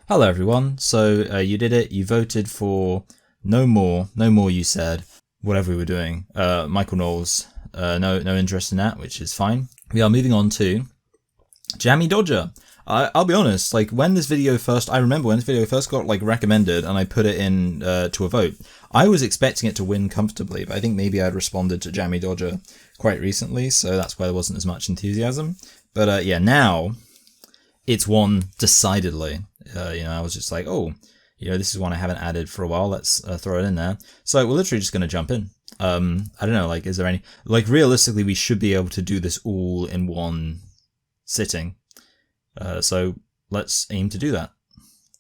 Hello everyone, so you did it, you voted for no more you said, whatever we were doing. Michael Knowles, no interest in that, which is fine. We are moving on to JammieDodger. I'll be honest, I remember when this video first got recommended and I put it in to a vote. I was expecting it to win comfortably, but I think maybe I'd responded to JammieDodger quite recently, so that's why there wasn't as much enthusiasm. But yeah, now it's won decidedly. I was just like, this is one I haven't added for a while. Let's throw it in there. So we're literally just going to jump in. I don't know, is there any, realistically, we should be able to do this all in one sitting. So let's aim to do that.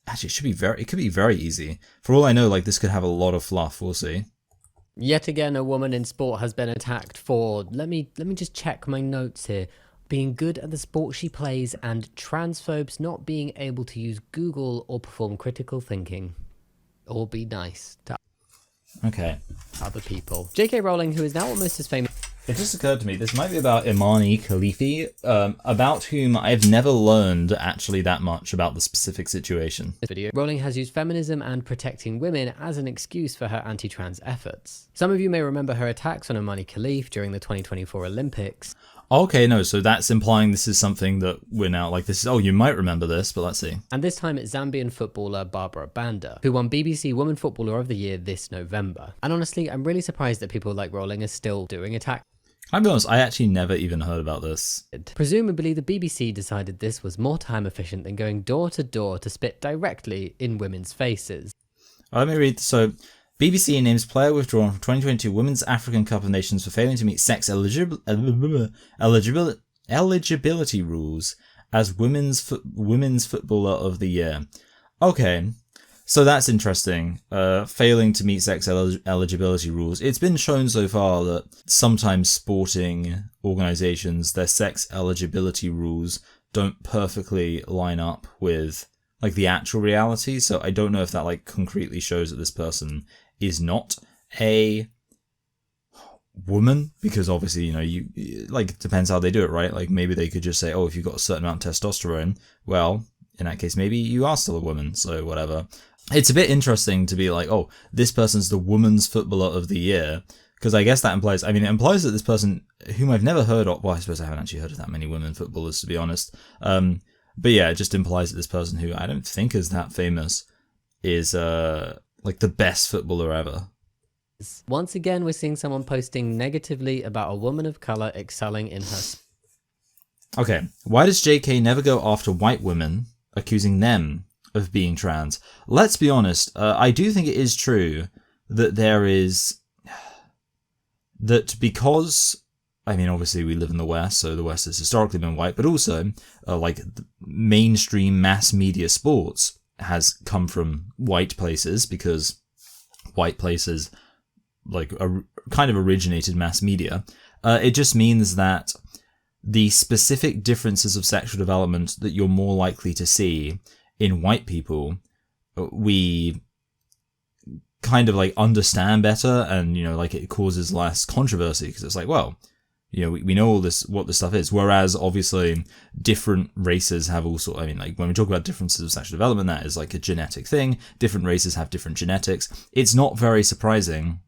Actually, it could be very easy. For all I know, this could have a lot of fluff. We'll see. Yet again, a woman in sport has been attacked for, let me just check my notes here, being good at the sport she plays, and transphobes not being able to use Google or perform critical thinking or be nice to other people. JK Rowling, who is now almost as famous... It just occurred to me, this might be about Imani Khalifi, about whom I've never learned actually that much about the specific situation. Video. Rowling has used feminism and protecting women as an excuse for her anti-trans efforts. Some of you may remember her attacks on Imani Khalifi during the 2024 Olympics. Okay, no, so that's implying this is something that we're now, you might remember this, but let's see. And this time it's Zambian footballer Barbara Banda, who won BBC Woman Footballer of the Year this November. And honestly, I'm really surprised that people like Rowling are still doing attacks. I'll be honest, I actually never even heard about this. Presumably, the BBC decided this was more time efficient than going door to door to spit directly in women's faces. Let me read. So, BBC names player withdrawn from 2022 Women's African Cup of Nations for failing to meet sex eligibility rules as Women's Footballer of the Year. Okay. So that's interesting, failing to meet sex eligibility rules. It's been shown so far that sometimes sporting organisations, their sex eligibility rules don't perfectly line up with the actual reality. So I don't know if that concretely shows that this person is not a woman, because obviously, it depends how they do it, right? Maybe they could just say, if you've got a certain amount of testosterone, well, in that case, maybe you are still a woman, so whatever. It's a bit interesting to be this person's the Women's Footballer of the Year, because I guess that implies, it implies that this person, whom I've never heard of, well, I suppose I haven't actually heard of that many women footballers, to be honest. But yeah, it just implies that this person, who I don't think is that famous, is the best footballer ever. Once again, we're seeing someone posting negatively about a woman of colour excelling in her... Okay, why does JK never go after white women, accusing them of being trans? Let's be honest, I do think it is true that there is... that because... obviously we live in the West, so the West has historically been white, but also, mainstream mass media sports has come from white places, because white places, kind of originated mass media. It just means that the specific differences of sexual development that you're more likely to see in white people, we kind of understand better, and it causes less controversy, because it's we know all this, what this stuff is. Whereas obviously different races have also, when we talk about differences of sexual development, that is a genetic thing. Different races have different genetics. It's not very surprising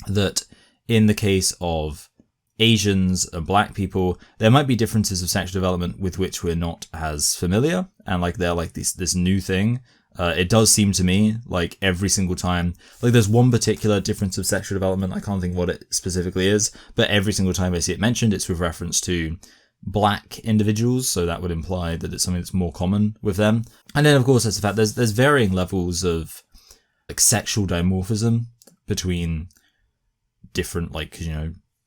that in the case of Asians and black people, there might be differences of sexual development with which we're not as familiar, and they're this new thing. It does seem to me every single time, there's one particular difference of sexual development, I can't think what it specifically is, but every single time I see it mentioned, it's with reference to black individuals, so that would imply that it's something that's more common with them. And then of course there's the fact there's varying levels of sexual dimorphism between different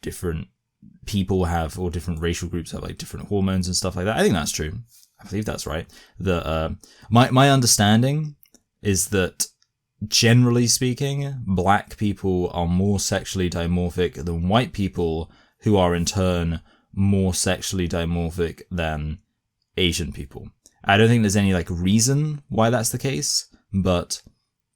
different people have, or different racial groups have different hormones and stuff like that. I think that's true. I believe that's right. My understanding is that generally speaking, black people are more sexually dimorphic than white people, who are in turn more sexually dimorphic than Asian people. I don't think there's any reason why that's the case, but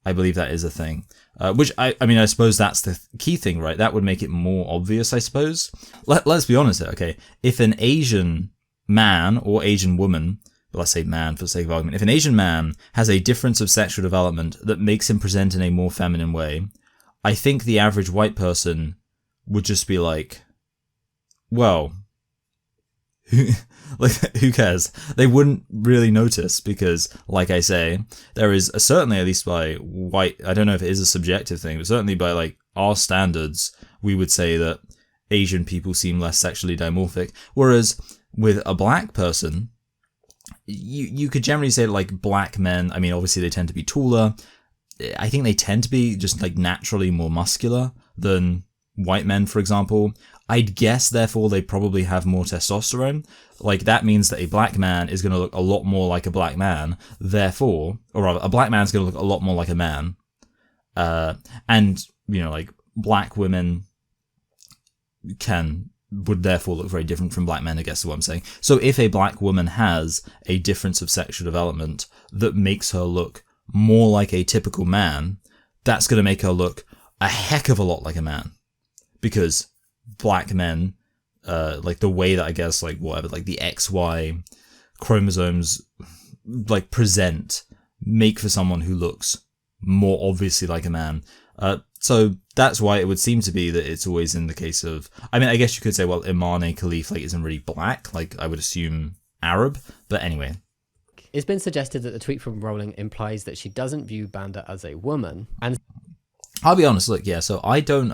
I believe that is a thing. Which I suppose that's the key thing, right? That would make it more obvious, I suppose. Let's be honest here, okay? If an Asian man or Asian woman let's say man for the sake of argument, if an Asian man has a difference of sexual development that makes him present in a more feminine way, I think the average white person would just be like, well, who cares? They wouldn't really notice because, like I say, there is certainly, at least by white, I don't know if it is a subjective thing, but certainly by like our standards, we would say that Asian people seem less sexually dimorphic. Whereas with a black person, you could generally say that, like, black men, I mean, obviously they tend to be taller. I think they tend to be just like naturally more muscular than white men, for example. I'd guess, therefore, they probably have more testosterone. Like, that means that a black man is going to look a lot more like a black man, therefore, or rather, a black man's going to look a lot more like a man. And, you know, like, black women would therefore look very different from black men, I guess is what I'm saying. So if a black woman has a difference of sexual development that makes her look more like a typical man, that's going to make her look a heck of a lot like a man. Because black men, like the way that I guess, like whatever, like the XY chromosomes like present, make for someone who looks more obviously like a man. So that's why it would seem to be that it's always in the case of, I mean, I guess you could say, well, Imane Khalif like isn't really black, like I would assume Arab, but anyway. It's been suggested that the tweet from Rowling implies that she doesn't view Banda as a woman, and I'll be honest, look, yeah, so I don't,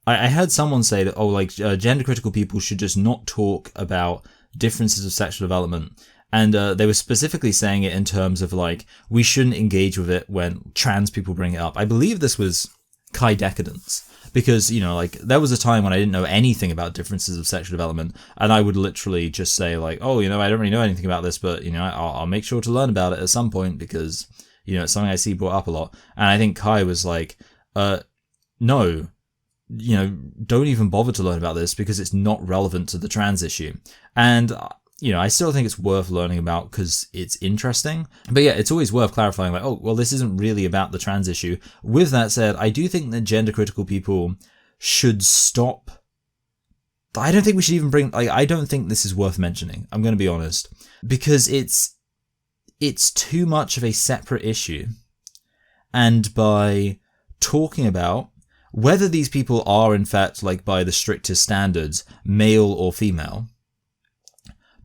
I heard someone say that, gender critical people should just not talk about differences of sexual development. And they were specifically saying it in terms of, like, we shouldn't engage with it when trans people bring it up. I believe this was Kai Decadence. Because, you know, like, there was a time when I didn't know anything about differences of sexual development. And I would literally just say, like, oh, you know, I don't really know anything about this, but, you know, I'll make sure to learn about it at some point because, you know, it's something I see brought up a lot. And I think Kai was like, no, you know, don't even bother to learn about this because it's not relevant to the trans issue. And, you know, I still think it's worth learning about because it's interesting. But yeah, it's always worth clarifying, like, oh, well, this isn't really about the trans issue. With that said, I do think that gender critical people should stop. I don't think we should even bring, like, I don't think this is worth mentioning. I'm going to be honest. Because it's too much of a separate issue. And by talking about whether these people are, in fact, like, by the strictest standards, male or female,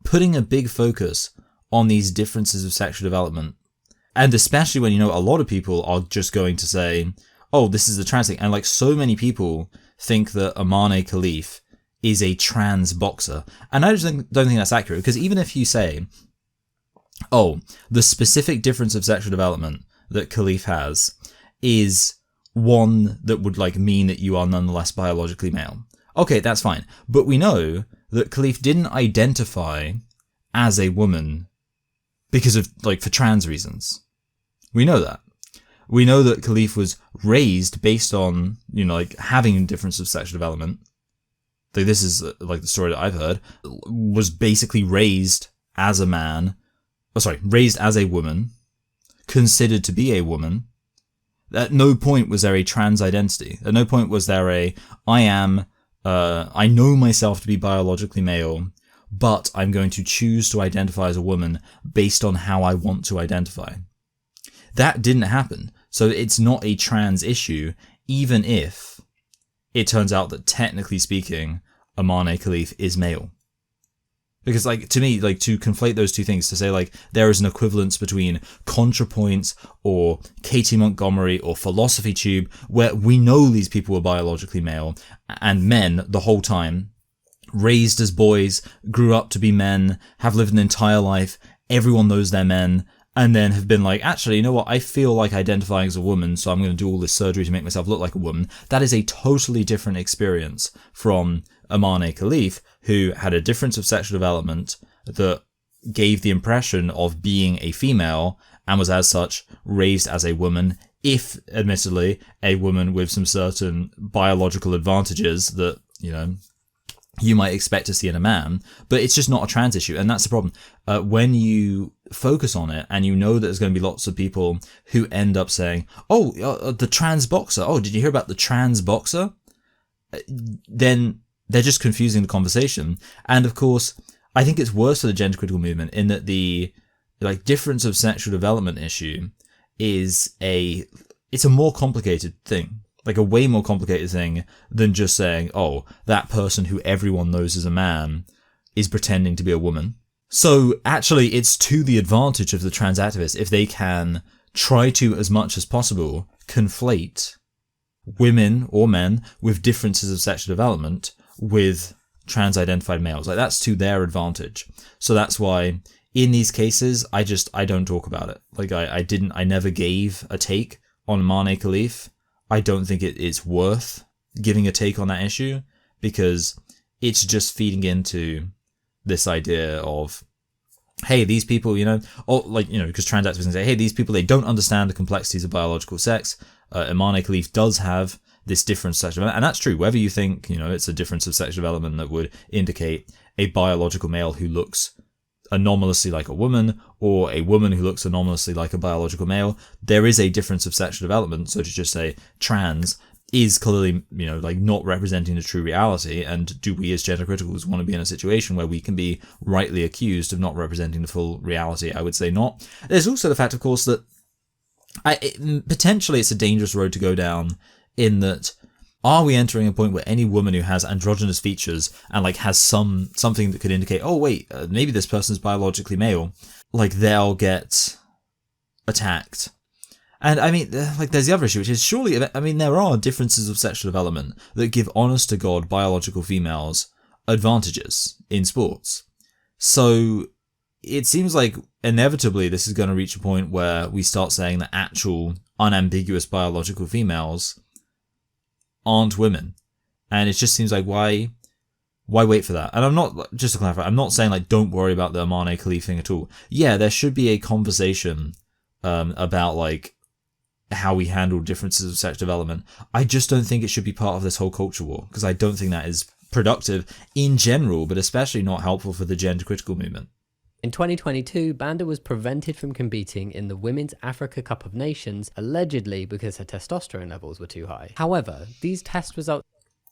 putting a big focus on these differences of sexual development, and especially when, you know, a lot of people are just going to say, oh, this is the trans thing, and like so many people think that Imane Khalif is a trans boxer, and I just don't think that's accurate, because even if you say, oh, the specific difference of sexual development that Khalif has is one that would like mean that you are nonetheless biologically male, okay, that's fine, but we know that Khalif didn't identify as a woman because of, like, for trans reasons. We know that. We know that Khalif was raised based on, you know, like, having a difference of sexual development. Like, this is, like, the story that I've heard, was basically raised as a man, raised as a woman, considered to be a woman. At no point was there a trans identity. At no point was there I know myself to be biologically male, but I'm going to choose to identify as a woman based on how I want to identify. That didn't happen. So it's not a trans issue, even if it turns out that technically speaking, Imane Khalif is male. Because, like, to me, like, to conflate those two things, to say, like, there is an equivalence between ContraPoints or Katie Montgomery or Philosophy Tube, where we know these people were biologically male and men the whole time, raised as boys, grew up to be men, have lived an entire life, everyone knows they're men, and then have been like, actually, you know what, I feel like identifying as a woman, so I'm going to do all this surgery to make myself look like a woman. That is a totally different experience from Imane Khalif, who had a difference of sexual development that gave the impression of being a female and was as such raised as a woman, if admittedly a woman with some certain biological advantages that, you know, you might expect to see in a man, but it's just not a trans issue, and that's the problem. When you focus on it, and you know that there's going to be lots of people who end up saying, oh, the trans boxer, oh, did you hear about the trans boxer? Then they're just confusing the conversation. And of course, I think it's worse for the gender critical movement in that the like difference of sexual development issue is it's a more complicated thing, like a way more complicated thing than just saying, oh, that person who everyone knows is a man is pretending to be a woman. So actually it's to the advantage of the trans activists if they can try to, as much as possible, conflate women or men with differences of sexual development with trans-identified males. Like, that's to their advantage. So that's why in these cases, I don't talk about it. Like, I never gave a take on Marne Khalif. I don't think it's worth giving a take on that issue because it's just feeding into this idea of, hey, these people, because trans activists say, hey, these people, they don't understand the complexities of biological sex. Marne Khalif does have this different sexual development, and that's true. Whether you think, it's a difference of sexual development that would indicate a biological male who looks anomalously like a woman, or a woman who looks anomalously like a biological male, there is a difference of sexual development. So to just say trans is clearly, not representing the true reality. And do we as gender criticals want to be in a situation where we can be rightly accused of not representing the full reality? I would say not. There's also the fact, of course, that potentially it's a dangerous road to go down, in that, are we entering a point where any woman who has androgynous features and has something that could indicate, oh wait, maybe this person's biologically male, they'll get attacked? And I mean, there's the other issue, which is surely, there are differences of sexual development that give honest to God biological females advantages in sports. So it seems like inevitably this is going to reach a point where we start saying that actual unambiguous biological females aren't women. And it just seems like, why wait for that? And I'm not, just to clarify, I'm not saying don't worry about the Marne Khalif thing at all. Yeah, there should be a conversation about how we handle differences of sex development. I just don't think it should be part of this whole culture war, because I don't think that is productive in general, but especially not helpful for the gender critical movement. In 2022, Banda was prevented from competing in the Women's Africa Cup of Nations, allegedly because her testosterone levels were too high. However, these test results...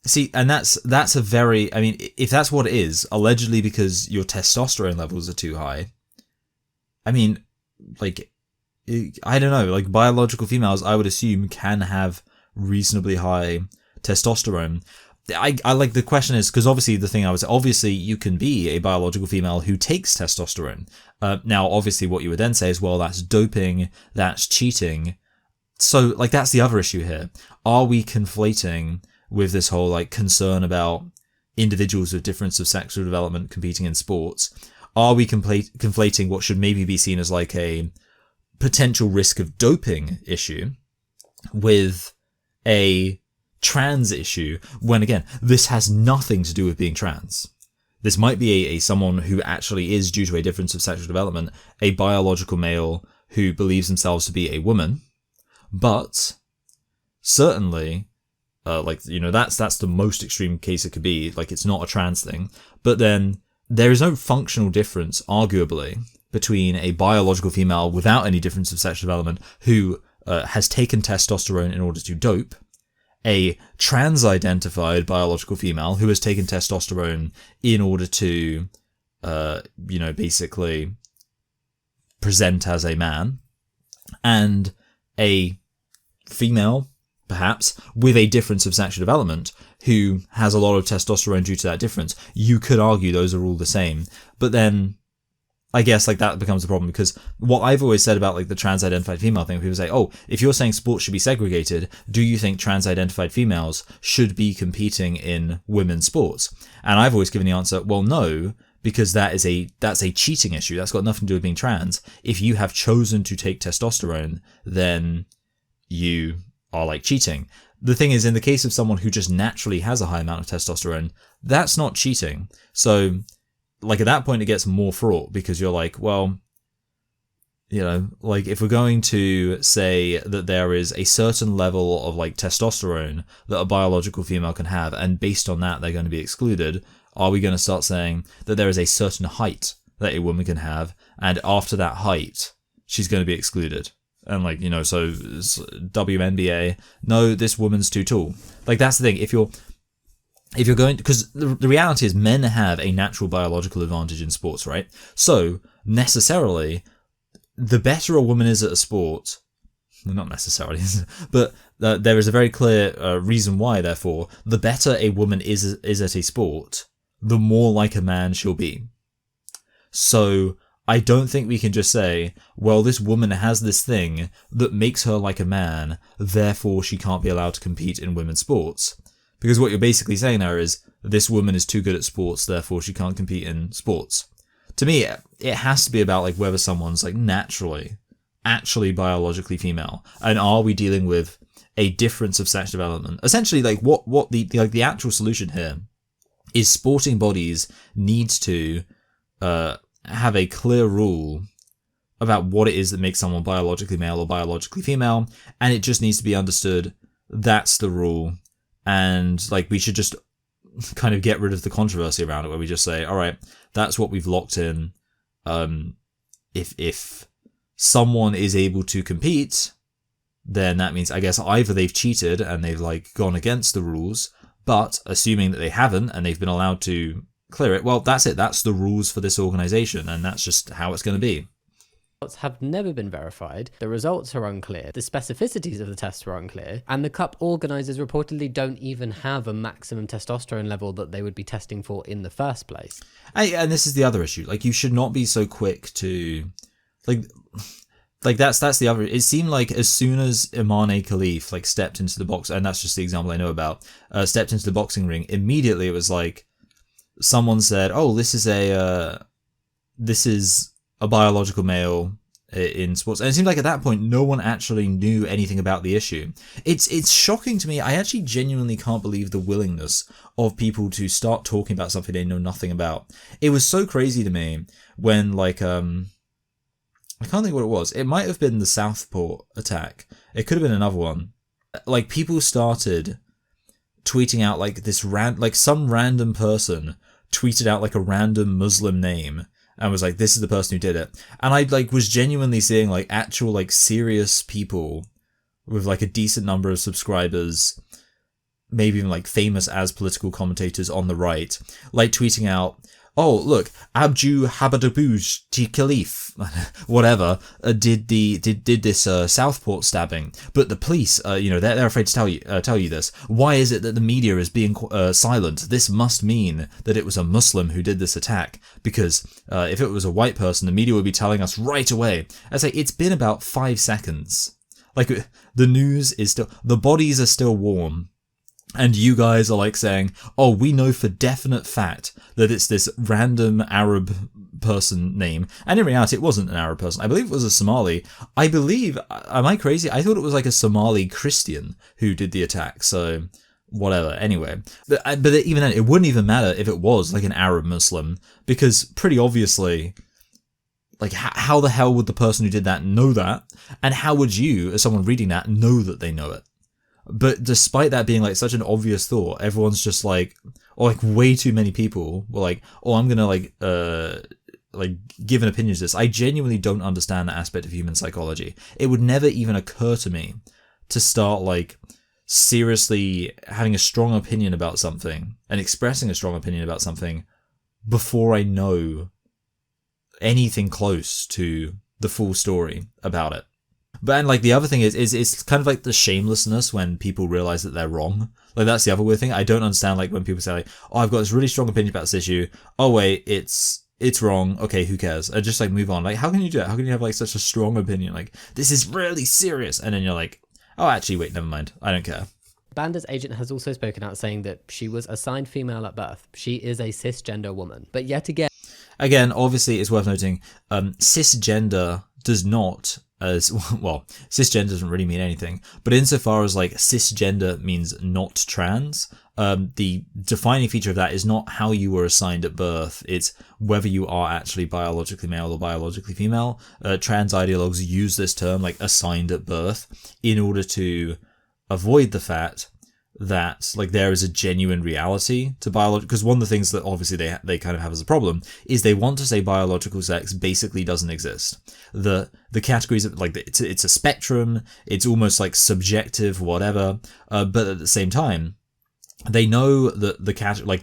See, and that's a very... if that's what it is, allegedly because your testosterone levels are too high, I don't know, biological females, I would assume, can have reasonably high testosterone. I like, the question is, because obviously the thing I was, obviously you can be a biological female who takes testosterone. Now, obviously what you would then say is, well, that's doping, that's cheating. So, that's the other issue here. Are we conflating with this whole, concern about individuals with difference of sexual development competing in sports? Are we conflating what should maybe be seen as a potential risk of doping issue with a trans issue, when again, this has nothing to do with being trans? This might be a someone who actually is, due to a difference of sexual development, a biological male who believes themselves to be a woman, but certainly, that's the most extreme case it could be. It's not a trans thing, but then there is no functional difference, arguably, between a biological female without any difference of sexual development who has taken testosterone in order to dope, a trans-identified biological female who has taken testosterone in order to, basically present as a man, and a female, perhaps, with a difference of sexual development who has a lot of testosterone due to that difference. You could argue those are all the same, but then I guess that becomes a problem, because what I've always said about the trans-identified female thing, people say, oh, if you're saying sports should be segregated, do you think trans-identified females should be competing in women's sports? And I've always given the answer, well, no, because that's a cheating issue. That's got nothing to do with being trans. If you have chosen to take testosterone, then you are cheating. The thing is, in the case of someone who just naturally has a high amount of testosterone, that's not cheating. So at that point it gets more fraught, because you're well, if we're going to say that there is a certain level of testosterone that a biological female can have, and based on that they're going to be excluded, are we going to start saying that there is a certain height that a woman can have, and after that height she's going to be excluded? And so WNBA, no, this woman's too tall. That's the thing. if you're going, because the reality is men have a natural biological advantage in sports, right? So necessarily, the better a woman is at a sport, well, not necessarily, but there is a very clear reason why, therefore, the better a woman is at a sport, the more like a man she'll be. So I don't think we can just say, well, this woman has this thing that makes her like a man, therefore she can't be allowed to compete in women's sports. Because what you're basically saying there is, this woman is too good at sports, therefore she can't compete in sports. To me, it has to be about like whether someone's like actually biologically female, and are we dealing with a difference of sex development? Essentially, like what the actual solution here is, sporting bodies needs to have a clear rule about what it is that makes someone biologically male or biologically female, and it just needs to be understood that's the rule, and like we should just kind of get rid of the controversy around it, where we just say, all right, that's what we've locked in. If someone is able to compete, then that means, I guess, either they've cheated and they've like gone against the rules, but assuming that they haven't and they've been allowed to clear it, well, that's it. That's the rules for this organization, and that's just how it's going to be. Have never been verified, the results are unclear, the specificities of the tests were unclear, and the cup organisers reportedly don't even have a maximum testosterone level that they would be testing for in the first place. And this is the other issue. Like, you should not be so quick to like that's the other. It seemed like as soon as Imane Khalif like stepped into the box, and that's just the example I know about, stepped into the boxing ring, immediately it was like someone said, "Oh, this is a biological male in sports," and it seemed like at that point no one actually knew anything about the issue. It's shocking to me. I actually genuinely can't believe the willingness of people to start talking about something they know nothing about. It was so crazy to me when like I can't think what it was. It might have been the Southport attack. It could have been another one. Like, people started tweeting out like this some random person tweeted out like a random Muslim name and was like, this is the person who did it. And I like was genuinely seeing like actual like serious people with like a decent number of subscribers, maybe even like famous as political commentators on the right, like tweeting out, "Oh, look, Abju Habadabuj Khalif, whatever, did this Southport stabbing, but the police, they're afraid to tell you this. Why is it that the media is being silent? This must mean that it was a Muslim who did this attack, because if it was a white person, the media would be telling us right away." I say it's been about 5 seconds. Like, the news is still, the bodies are still warm. And you guys are like saying, "Oh, we know for definite fact that it's this random Arab person name." And in reality, it wasn't an Arab person. I believe it was a Somali. Am I crazy? I thought it was like a Somali Christian who did the attack. So, whatever. Anyway. But even then, it wouldn't even matter if it was like an Arab Muslim, because pretty obviously, like, how the hell would the person who did that know that? And how would you, as someone reading that, know that they know it? But despite that being like such an obvious thought, everyone's just like, or like way too many people were like, "Oh, I'm gonna like give an opinion to this." I genuinely don't understand that aspect of human psychology. It would never even occur to me to start like seriously having a strong opinion about something and expressing a strong opinion about something before I know anything close to the full story about it. But and like the other thing is it's kind of like the shamelessness when people realize that they're wrong. Like, that's the other weird thing. I don't understand like when people say like, "Oh, I've got this really strong opinion about this issue. Oh wait, it's wrong. Okay, who cares?" And just like move on. Like, how can you do that? How can you have like such a strong opinion? Like, this is really serious, and then you're like, "Oh, actually, wait, never mind. I don't care." Banda's agent has also spoken out saying that she was assigned female at birth. She is a cisgender woman. But yet again, obviously, it's worth noting, cisgender does not, as well, cisgender doesn't really mean anything, but insofar as like cisgender means not trans, the defining feature of that is not how you were assigned at birth, it's whether you are actually biologically male or biologically female. Trans ideologues use this term, like assigned at birth, in order to avoid the fact that like there is a genuine reality to biological, because one of the things that obviously they kind of have as a problem is they want to say biological sex basically doesn't exist. The categories of like it's a spectrum, it's almost like subjective, whatever, but at the same time, they know that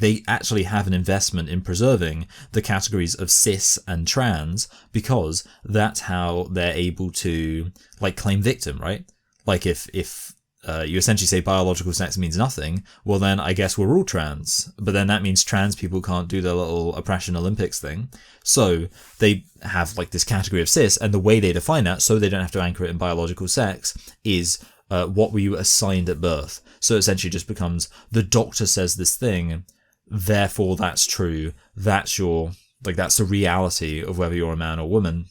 they actually have an investment in preserving the categories of cis and trans, because that's how they're able to like claim victim, right? Like if you essentially say biological sex means nothing, well then I guess we're all trans, but then that means trans people can't do their little oppression Olympics thing. So they have like this category of cis, and the way they define that, so they don't have to anchor it in biological sex, is what were you assigned at birth. So it essentially just becomes, the doctor says this thing, therefore that's true. That's that's the reality of whether you're a man or woman.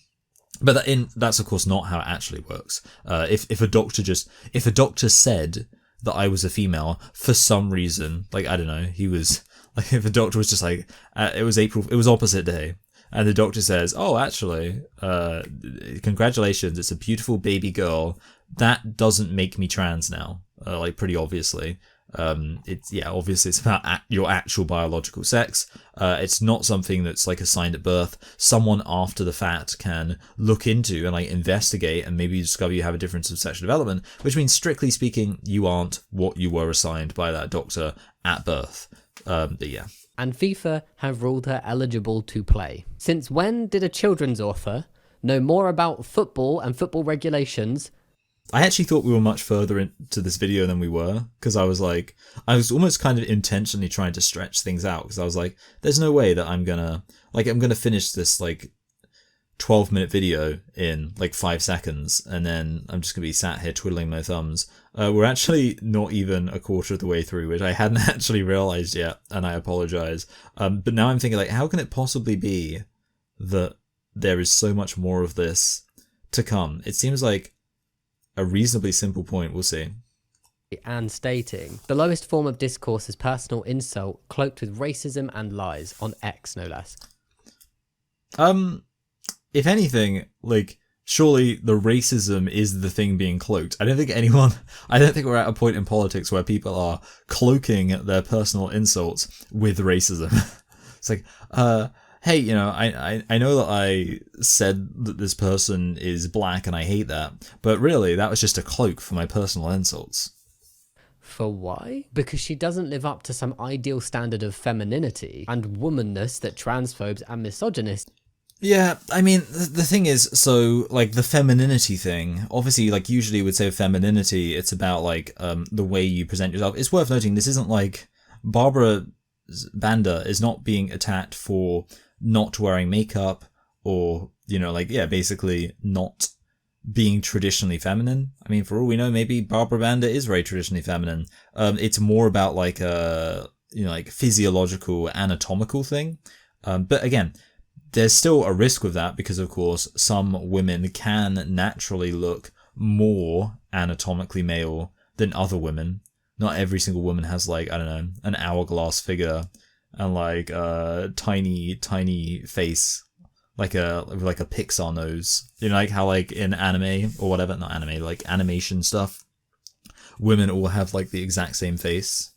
But that's of course not how it actually works. If a doctor said that I was a female for some reason, like I don't know, he was like, if a doctor was just like, it was opposite day, and the doctor says, oh actually, congratulations, it's a beautiful baby girl. That doesn't make me trans now, like pretty obviously. Obviously it's about your actual biological sex. It's not something that's like assigned at birth. Someone after the fact can look into and like investigate and maybe discover you have a difference of sexual development, which means strictly speaking, you aren't what you were assigned by that doctor at birth. But yeah. And FIFA have ruled her eligible to play. Since when did a children's author know more about football and football regulations? I actually thought we were much further into this video than we were, because I was almost kind of intentionally trying to stretch things out, because I was like, there's no way that I'm gonna finish this like 12-minute video in like 5 seconds, and then I'm just gonna be sat here twiddling my thumbs. We're actually not even a quarter of the way through, which I hadn't actually realized yet, and I apologize. But now I'm thinking, like, how can it possibly be that there is so much more of this to come? It seems like a reasonably simple point. We'll see. And stating, the lowest form of discourse is personal insult cloaked with racism and lies, on X no less. If anything, like, surely the racism is the thing being cloaked. I don't think we're at a point in politics where people are cloaking their personal insults with racism. It's like, hey, you know, I know that I said that this person is black and I hate that, but really that was just a cloak for my personal insults. For why? Because she doesn't live up to some ideal standard of femininity and womanness that transphobes and misogynists. Yeah, I mean, the thing is, so, like, the femininity thing, obviously, like, usually would say femininity, it's about, like, the way you present yourself. It's worth noting, this isn't, like, Barbara Banda is not being attacked for not wearing makeup or, you know, like, yeah, basically not being traditionally feminine. I mean, for all we know, maybe Barbara Banda is very traditionally feminine. It's more about, like, a, you know, like, physiological, anatomical thing. But again, there's still a risk with that because, of course, some women can naturally look more anatomically male than other women. Not every single woman has, like, I don't know, an hourglass figure and, like, a tiny, tiny face, like a Pixar nose. You know, like how, like, in anime or whatever, not anime, like animation stuff, women all have, like, the exact same face.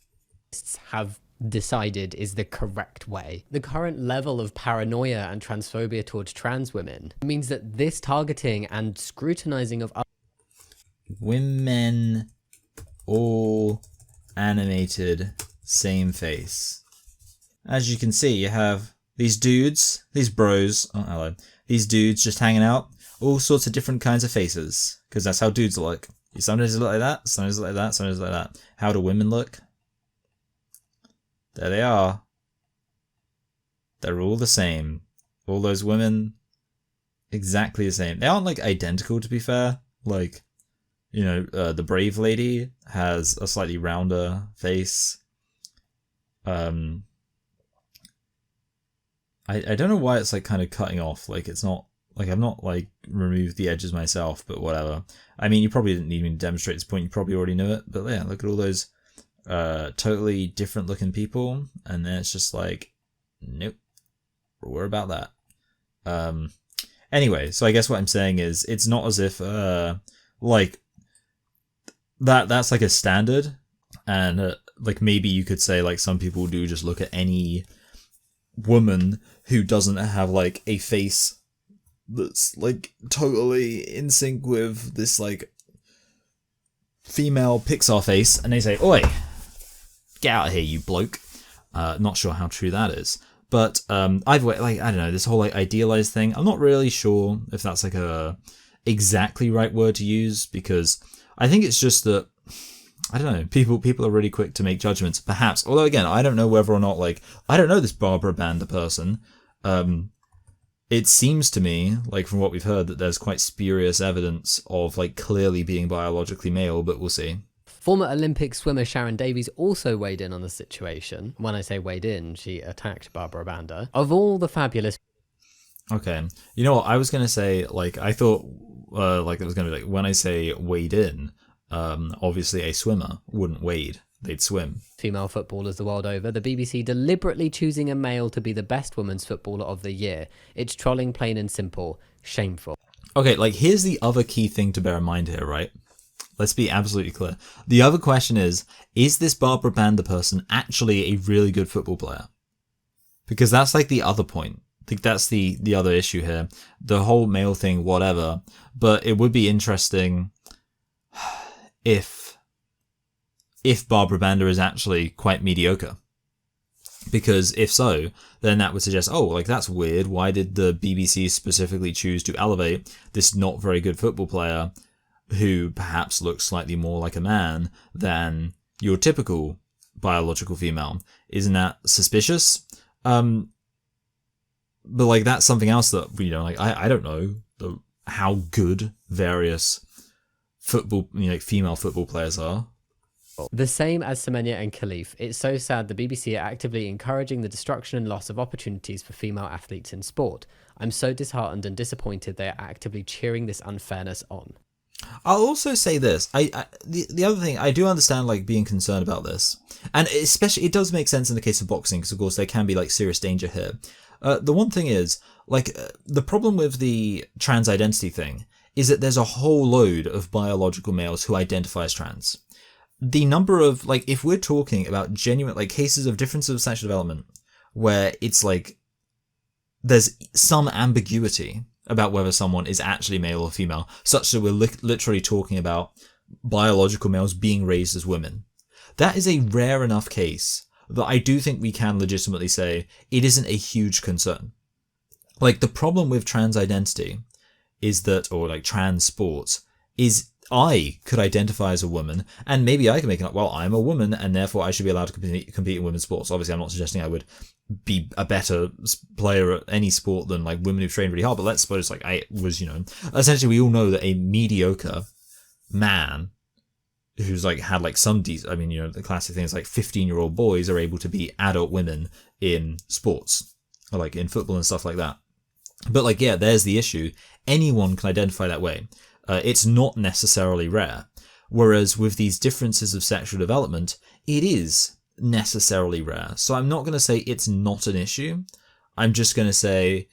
Have decided is the correct way. The current level of paranoia and transphobia towards trans women means that this targeting and scrutinizing of women all animated same face. As you can see, you have these dudes, these bros, oh hello, these dudes just hanging out, all sorts of different kinds of faces, because that's how dudes look. Sometimes they look like that, sometimes they look like that, sometimes they look like that. How do women look? There they are. They're all the same. All those women, exactly the same. They aren't, like, identical, to be fair. Like, you know, the Brave Lady has a slightly rounder face. I don't know why it's, like, kind of cutting off. Like, it's not, like, I've not, like, removed the edges myself, but whatever. I mean, you probably didn't need me to demonstrate this point. You probably already knew it. But yeah, look at all those totally different looking people, and then it's just like, nope, we're about that. Anyway, so I guess what I'm saying is, it's not as if like that's like a standard, and like maybe you could say, like, some people do just look at any woman who doesn't have, like, a face that's, like, totally in sync with this, like, female Pixar face, and they say, oi, get out of here, you bloke. Not sure how true that is. But either way, like, I don't know, this whole like idealized thing, I'm not really sure if that's like a exactly right word to use, because I think it's just that, I don't know, people are really quick to make judgments, perhaps. Although again, I don't know whether or not, like, I don't know this Barbara Banda person. It seems to me, like from what we've heard, that there's quite spurious evidence of like clearly being biologically male, but we'll see. Former Olympic swimmer Sharon Davies also weighed in on the situation. When I say weighed in, she attacked Barbara Banda. Of all the fabulous... Okay. You know what, I was going to say, like, I thought, like, it was going to be like, when I say weighed in, obviously a swimmer wouldn't wade, they'd swim. Female footballers the world over, the BBC deliberately choosing a male to be the best women's footballer of the year. It's trolling, plain and simple. Shameful. Okay, like, here's the other key thing to bear in mind here, right? Let's be absolutely clear. The other question is this Barbara Banda person actually a really good football player? Because that's like the other point. I think that's the other issue here. The whole male thing, whatever. But it would be interesting if Barbara Banda is actually quite mediocre. Because if so, then that would suggest, oh, like, that's weird. Why did the BBC specifically choose to elevate this not very good football player who perhaps looks slightly more like a man than your typical biological female? Isn't that suspicious? But like, that's something else that, you know, like, I don't know how good various football, you know, like female football players are. The same as Semenya and Khalif. It's so sad the BBC are actively encouraging the destruction and loss of opportunities for female athletes in sport. I'm so disheartened and disappointed they are actively cheering this unfairness on. I'll also say this. The other thing, I do understand, like, being concerned about this. And especially, it does make sense in the case of boxing, because of course there can be, like, serious danger here. The one thing is, like, the problem with the trans identity thing is that there's a whole load of biological males who identify as trans. The number of, like, if we're talking about genuine, like, cases of differences of sexual development where it's like there's some ambiguity about whether someone is actually male or female, such that we're literally talking about biological males being raised as women, that is a rare enough case that I do think we can legitimately say it isn't a huge concern. Like, the problem with trans identity is that, or like trans sports, is I could identify as a woman, and maybe I can make it up, well, I'm a woman, and therefore I should be allowed to compete in women's sports. Obviously, I'm not suggesting I would be a better player at any sport than, like, women who train really hard, but let's suppose, like, I was, you know, essentially we all know that a mediocre man who's, like, had, like, some I mean, you know, the classic thing is, like, 15-year-old boys are able to be adult women in sports, or, like, in football and stuff like that. But, like, yeah, there's the issue. Anyone can identify that way. It's not necessarily rare. Whereas with these differences of sexual development, it is necessarily rare. So I'm not going to say it's not an issue. I'm just going to say,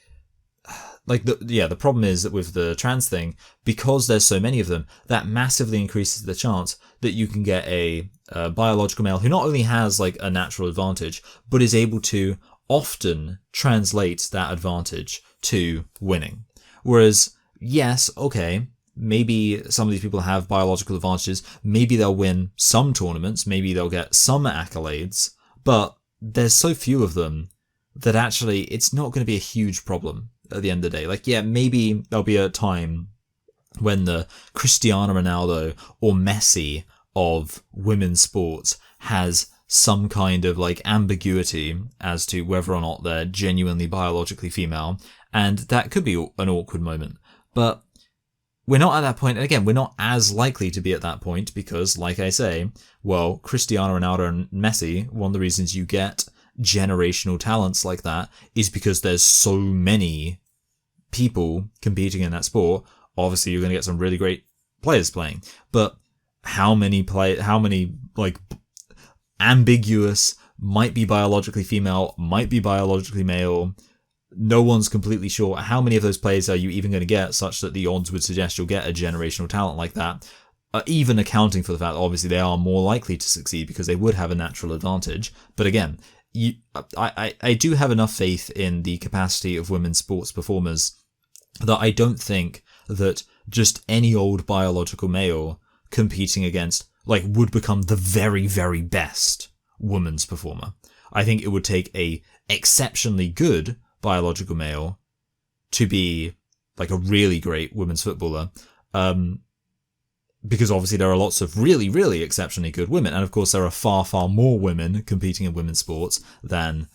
like, the problem is that with the trans thing, because there's so many of them, that massively increases the chance that you can get a biological male who not only has, like, a natural advantage, but is able to often translate that advantage to winning. Whereas, yes, okay, maybe some of these people have biological advantages, maybe they'll win some tournaments, maybe they'll get some accolades, but there's so few of them that actually it's not going to be a huge problem at the end of the day. Like, yeah, maybe there'll be a time when the Cristiano Ronaldo or Messi of women's sports has some kind of, like, ambiguity as to whether or not they're genuinely biologically female, and that could be an awkward moment. But we're not at that point, and again, we're not as likely to be at that point because, like I say, well, Cristiano Ronaldo and Messi, one of the reasons you get generational talents like that is because there's so many people competing in that sport. Obviously, you're going to get some really great players playing, but how many like ambiguous, might be biologically female, might be biologically male, no one's completely sure. How many of those players are you even going to get such that the odds would suggest you'll get a generational talent like that? Even accounting for the fact that obviously they are more likely to succeed because they would have a natural advantage. But again, I do have enough faith in the capacity of women's sports performers that I don't think that just any old biological male competing against, like, would become the very, very best woman's performer. I think it would take a exceptionally good biological male to be like a really great women's footballer. Because obviously there are lots of really, really exceptionally good women. And of course there are far, far more women competing in women's sports than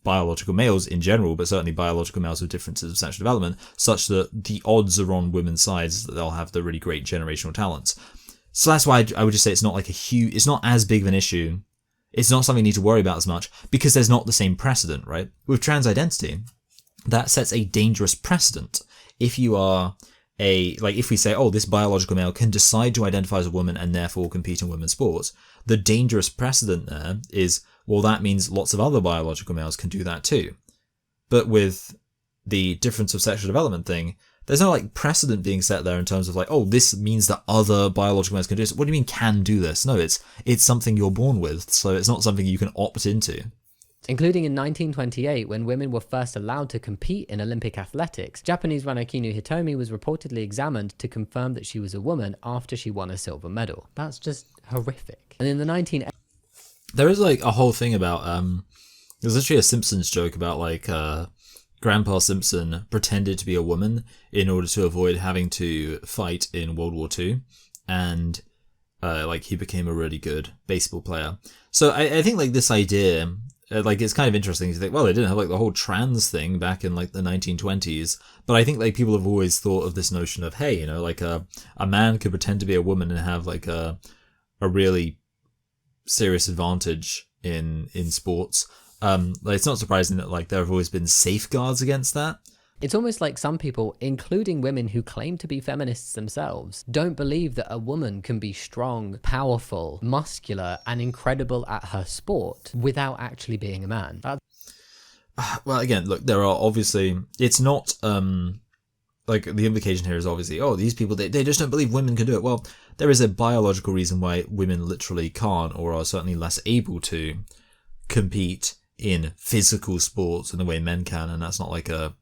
biological males in general, but certainly biological males with differences of sexual development, such that the odds are on women's sides that they'll have the really great generational talents. So that's why I would just say it's not like it's not as big of an issue. It's not something you need to worry about as much because there's not the same precedent, right? With trans identity, that sets a dangerous precedent. If you are if we say, oh, this biological male can decide to identify as a woman and therefore compete in women's sports, the dangerous precedent there is, well, that means lots of other biological males can do that too. But with the difference of sexual development thing, there's no like precedent being set there in terms of like, oh, this means that other biological males can do this. What do you mean can do this? No, it's something you're born with, so it's not something you can opt into. Including in 1928, when women were first allowed to compete in Olympic athletics, Japanese runner Kinu Hitomi was reportedly examined to confirm that she was a woman after she won a silver medal. That's just horrific. And in the 1980s... There is like a whole thing about... there's literally a Simpsons joke about like Grandpa Simpson pretended to be a woman in order to avoid having to fight in World War II. And he became a really good baseball player. So I think like this idea... it's kind of interesting to think, well, they didn't have like the whole trans thing back in like the 1920s, but I think like people have always thought of this notion of, hey, like a man could pretend to be a woman and have like a really serious advantage in sports. It's not surprising that like there have always been safeguards against that. It's almost like some people, including women who claim to be feminists themselves, don't believe that a woman can be strong, powerful, muscular, and incredible at her sport without actually being a man. Well, again, look, there are obviously... It's not... the implication here is obviously, oh, these people, they just don't believe women can do it. Well, there is a biological reason why women literally can't, or are certainly less able to, compete in physical sports in the way men can, and that's not like a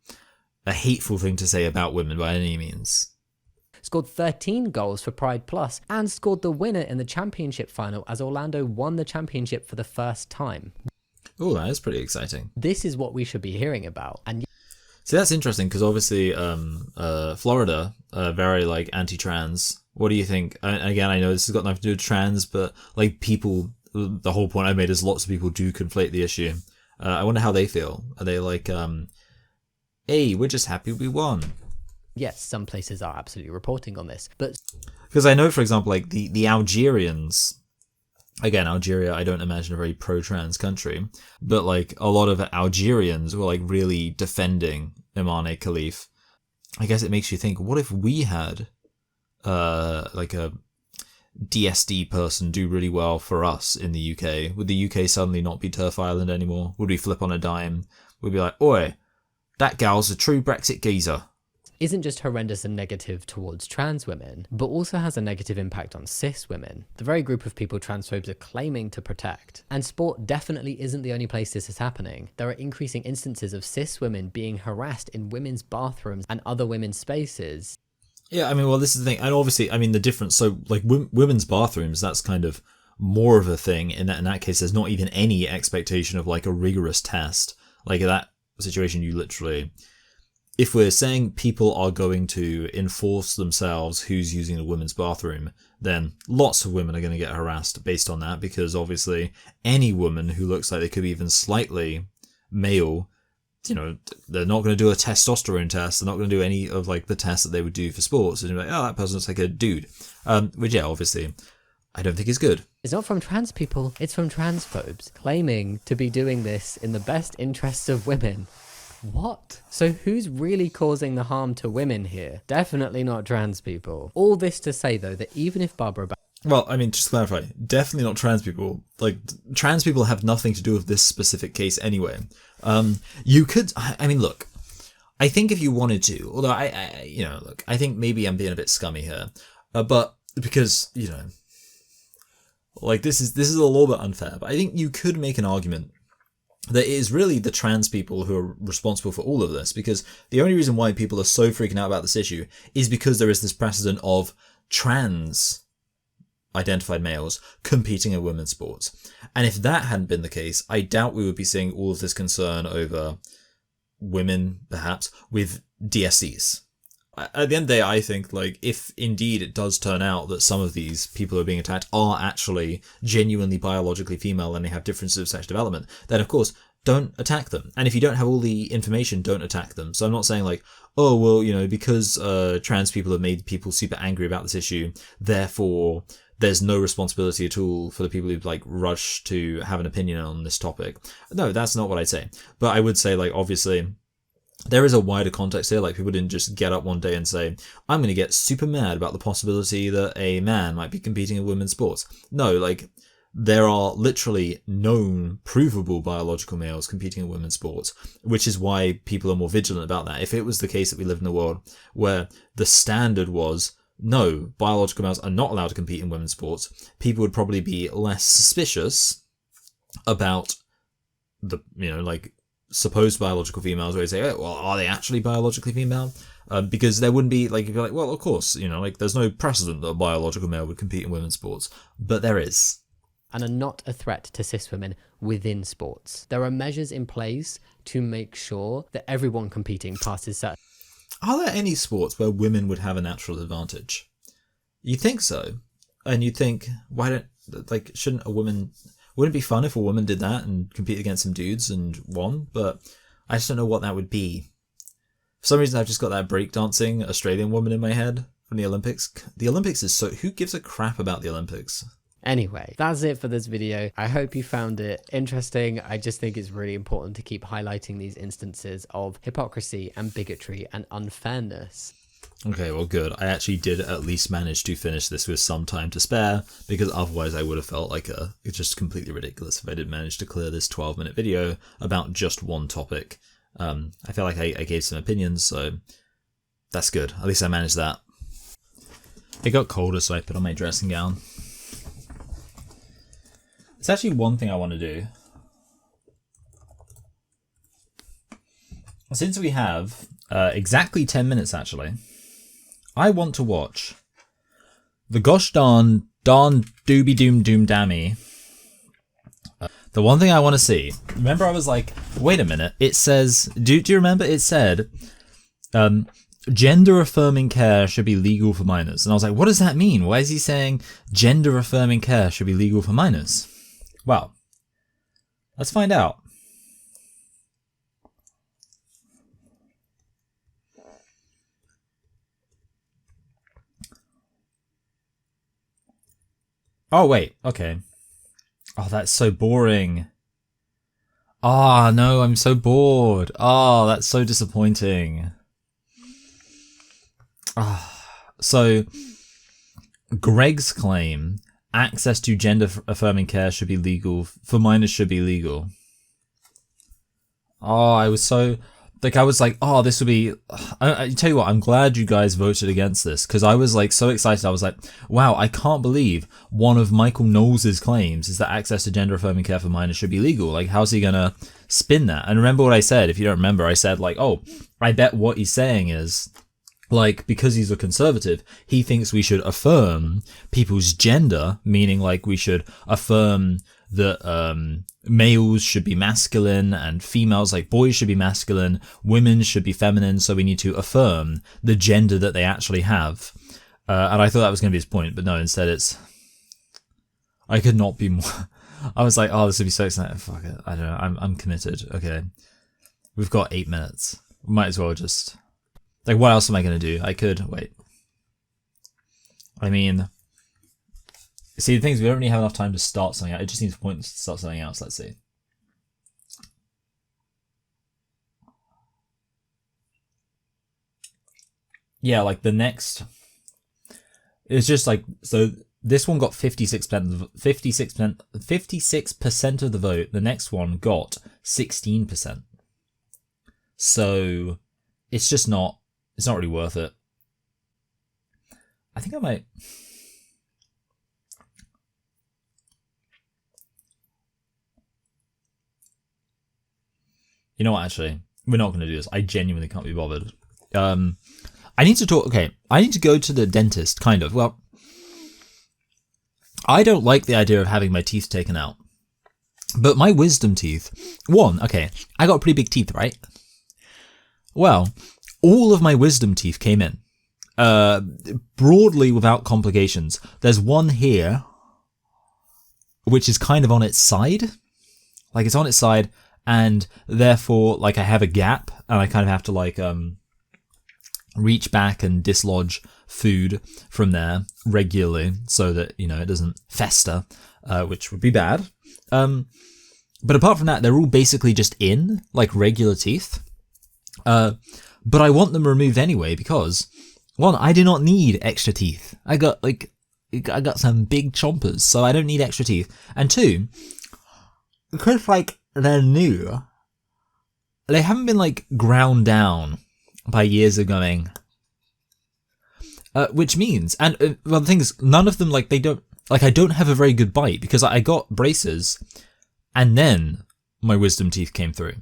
hateful thing to say about women by any means. Scored 13 goals for Pride Plus and scored the winner in the championship final as Orlando won the championship for the first time. Oh, that is pretty exciting. This is what we should be hearing about. And see, that's interesting because obviously Florida, very like anti-trans. What do you think? Again, I know this has got nothing to do with trans, but like people, the whole point I made is lots of people do conflate the issue. I wonder how they feel. Are they like... hey, we're just happy we won. Yes, some places are absolutely reporting on this, but... Because I know, for example, like the Algerians... Again, Algeria, I don't imagine a very pro-trans country, but like a lot of Algerians were like really defending Imane Khalif. I guess it makes you think, what if we had like a DSD person do really well for us in the UK? Would the UK suddenly not be Turf Island anymore? Would we flip on a dime? Would we be like, oi... that gal's a true Brexit geezer. Isn't just horrendous and negative towards trans women, but also has a negative impact on cis women, the very group of people transphobes are claiming to protect. And sport definitely isn't the only place this is happening. There are increasing instances of cis women being harassed in women's bathrooms and other women's spaces. Yeah, I mean, well, this is the thing. And obviously, I mean, the difference, so like women's bathrooms, that's kind of more of a thing. In that case, there's not even any expectation of like a rigorous test. Like that situation, you literally, if we're saying people are going to enforce themselves who's using the women's bathroom, then lots of women are going to get harassed based on that, because obviously any woman who looks like they could be even slightly male, they're not going to do a testosterone test. They're not going to do any of like the tests that they would do for sports, and you're like, oh, that person looks like a dude, which yeah, obviously I don't think is good. It's not from trans people, it's from transphobes claiming to be doing this in the best interests of women. What? So who's really causing the harm to women here? Definitely not trans people. All this to say, though, that even if Barbara... Well, I mean, just to clarify, definitely not trans people. Like, trans people have nothing to do with this specific case anyway. You could... I mean, look, I think if you wanted to, although I think maybe I'm being a bit scummy here, but because, like, this is a little bit unfair, but I think you could make an argument that it is really the trans people who are responsible for all of this, because the only reason why people are so freaking out about this issue is because there is this precedent of trans identified males competing in women's sports. And if that hadn't been the case, I doubt we would be seeing all of this concern over women, perhaps, with DSDs. At the end of the day, I think, like, if indeed it does turn out that some of these people who are being attacked are actually genuinely biologically female and they have differences of sexual development, then of course, don't attack them. And if you don't have all the information, don't attack them. So I'm not saying like, oh, well, you know, because trans people have made people super angry about this issue, therefore there's no responsibility at all for the people who like rush to have an opinion on this topic. No, that's not what I'd say. But I would say, like, obviously, there is a wider context here. Like, people didn't just get up one day and say, I'm going to get super mad about the possibility that a man might be competing in women's sports. No, like, there are literally known, provable biological males competing in women's sports, which is why people are more vigilant about that. If it was the case that we live in a world where the standard was, no, biological males are not allowed to compete in women's sports, people would probably be less suspicious about the, you know, like, supposed biological females, where you say, oh, well, are they actually biologically female? Because there wouldn't be, like, you'd be like, well, of course, you know, like, there's no precedent that a biological male would compete in women's sports, but there is. And are not a threat to cis women within sports. There are measures in place to make sure that everyone competing passes certain. Are there any sports where women would have a natural advantage? You think so? And you'd think, why don't, like, shouldn't a woman, wouldn't it be fun if a woman did that and competed against some dudes and won? But I just don't know what that would be. For some reason, I've just got that breakdancing Australian woman in my head from the Olympics. The Olympics is so, who gives a crap about the Olympics? Anyway, that's it for this video. I hope you found it interesting. I just think it's really important to keep highlighting these instances of hypocrisy and bigotry and unfairness. Okay, well, good. I actually did at least manage to finish this with some time to spare, because otherwise I would have felt like it's just completely ridiculous if I didn't manage to clear this 12-minute video about just one topic. I feel like I gave some opinions, so that's good. At least I managed that. It got colder, so I put on my dressing gown. It's actually one thing I want to do. Since we have exactly 10 minutes, actually, I want to watch the gosh darn dooby doom doom dammy. The one thing I want to see. Remember, I was like, wait a minute. It says, do you remember? It said, gender affirming care should be legal for minors. And I was like, what does that mean? Why is he saying gender affirming care should be legal for minors? Well, let's find out. Oh, wait. Okay. Oh, that's so boring. Ah, no, I'm so bored. Oh, that's so disappointing. So, Greg's claim, access to gender-affirming care should be legal, for minors should be legal. Oh, I was so... Like, I was like, oh, this would be... I tell you what, I'm glad you guys voted against this, because I was, like, so excited. I was like, wow, I can't believe one of Michael Knowles' claims is that access to gender-affirming care for minors should be legal. Like, how's he gonna spin that? And remember what I said. If you don't remember, I said, like, oh, I bet what he's saying is, like, because he's a conservative, he thinks we should affirm people's gender, meaning, like, we should affirm that males should be masculine and females, like boys, should be masculine, women should be feminine, so we need to affirm the gender that they actually have. And I thought that was going to be his point, but no, instead it's... I could not be more... I was like, oh, this would be so exciting. Fuck it. I don't know. I'm committed. Okay. We've got 8 minutes. Might as well just... Like, what else am I going to do? I could... Wait. I mean... See, the thing is, we don't really have enough time to start something out. It just needs a point to start something else. Let's see. Yeah, like the next... It's just like... So this one got 56% of the vote. The next one got 16%. So it's just not... It's not really worth it. I think I might... You know what, actually? We're not going to do this. I genuinely can't be bothered. I need to talk... Okay, I need to go to the dentist, kind of. Well, I don't like the idea of having my teeth taken out. But my wisdom teeth, okay, I got pretty big teeth, right? Well, all of my wisdom teeth came in, broadly without complications. There's one here, which is kind of on its side. Like, it's on its side, and therefore, like, I have a gap, and I kind of have to, like, reach back and dislodge food from there regularly so that, you know, it doesn't fester, which would be bad. But apart from that, they're all basically just in, like regular teeth. But I want them removed anyway because, one, I do not need extra teeth. I got some big chompers, so I don't need extra teeth. And two, because, like, they're new, they haven't been, like, ground down by years of going. Which means, and, well, the thing is, none of them, like, they don't, like, I don't have a very good bite because I got braces and then my wisdom teeth came through.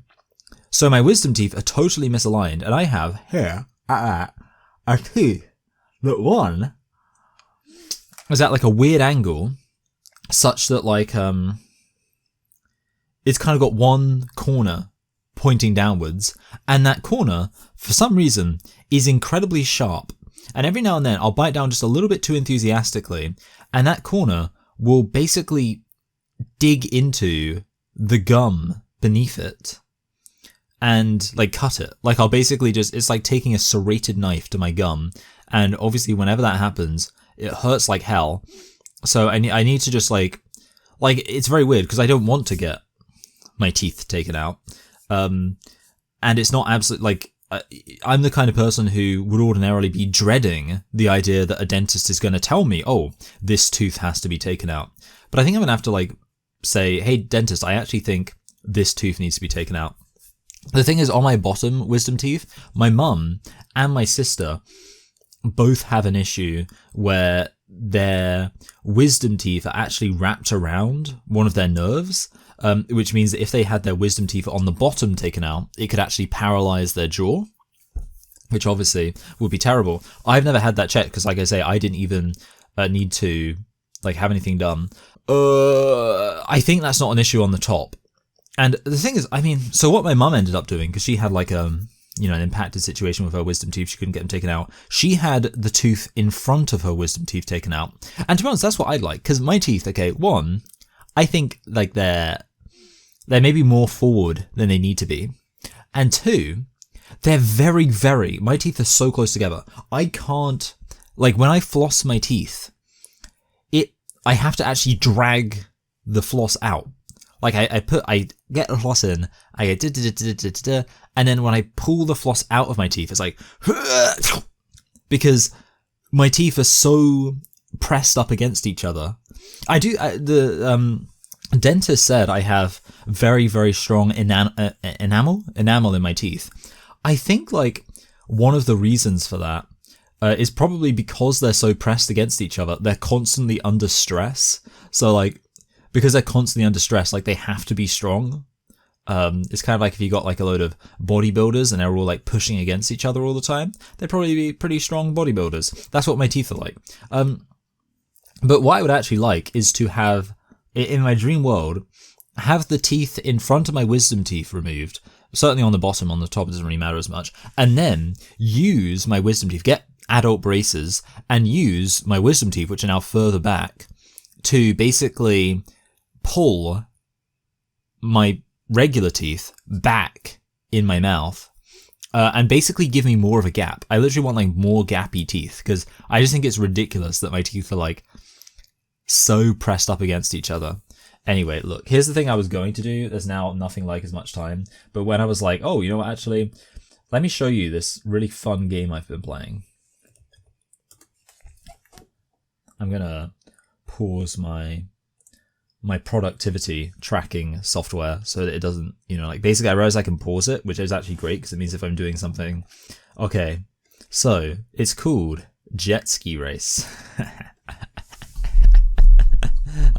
So my wisdom teeth are totally misaligned, and I have here a tooth that one is at like a weird angle, such that like it's kind of got one corner pointing downwards, and that corner, for some reason, is incredibly sharp. And every now and then I'll bite down just a little bit too enthusiastically, and that corner will basically dig into the gum beneath it and like cut it. Like I'll basically just, it's like taking a serrated knife to my gum, and obviously whenever that happens it hurts like hell. So I need to just like it's very weird because I don't want to get my teeth taken out, and it's not absolute like I'm the kind of person who would ordinarily be dreading the idea that a dentist is going to tell me, oh, this tooth has to be taken out. But I think I'm going to have to like say, hey, dentist, I actually think this tooth needs to be taken out. The thing is, on my bottom wisdom teeth, my mum and my sister both have an issue where their wisdom teeth are actually wrapped around one of their nerves, which means that if they had their wisdom teeth on the bottom taken out, it could actually paralyze their jaw, which obviously would be terrible. I've never had that checked because, like I say, I didn't even need to like have anything done. I think that's not an issue on the top. And the thing is, I mean, so what my mum ended up doing, because she had like an impacted situation with her wisdom teeth, she couldn't get them taken out. She had the tooth in front of her wisdom teeth taken out. And to be honest, that's what I'd like, because my teeth, okay, one, I think like they're maybe more forward than they need to be. And two, they're very, very, my teeth are so close together. I can't, like when I floss my teeth, I have to actually drag the floss out. Like I get the floss in, I go and then when I pull the floss out of my teeth, it's like, because my teeth are so pressed up against each other. The dentist said I have very, very strong enamel in my teeth. I think like one of the reasons for that is probably because they're so pressed against each other. They're constantly under stress. So like, because they're constantly under stress, like they have to be strong. It's kind of like if you got like a load of bodybuilders and they're all like pushing against each other all the time, they'd probably be pretty strong bodybuilders. That's what my teeth are like. But what I would actually like is to have, in my dream world, have the teeth in front of my wisdom teeth removed, certainly on the bottom, on the top it doesn't really matter as much, and then use my wisdom teeth, get adult braces, and use my wisdom teeth, which are now further back, to basically pull my regular teeth back in my mouth, and basically give me more of a gap. I literally want like more gappy teeth, because I just think it's ridiculous that my teeth are like so pressed up against each other. Anyway, look, here's the thing I was going to do. There's now nothing like as much time, but when I was like, oh, you know what, actually, let me show you this really fun game I've been playing. I'm gonna pause my productivity tracking software so that it doesn't, like basically I realize I can pause it, which is actually great because it means if I'm doing something. Okay, so it's called Jet Ski Race.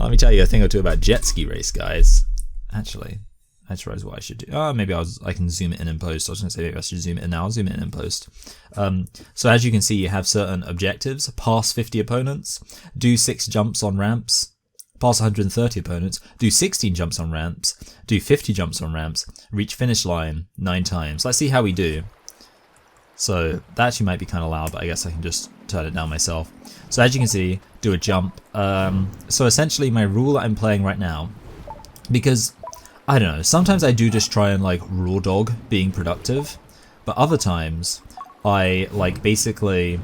Let me tell you a thing or two about Jet Ski Race, guys. Actually, I just realized what I should do. Oh, maybe I can zoom it in post. I was going to say maybe I should zoom it in now. I'll zoom it in post. So as you can see, you have certain objectives. Pass 50 opponents. Do 6 jumps on ramps. pass 130 opponents, do 16 jumps on ramps, do 50 jumps on ramps, reach finish line 9 times. Let's see how we do. So that actually might be kind of loud, but I guess I can just turn it down myself. So as you can see, do a jump. So essentially my rule that I'm playing right now, because I don't know, sometimes I do just try and like raw dog being productive, but other times I like basically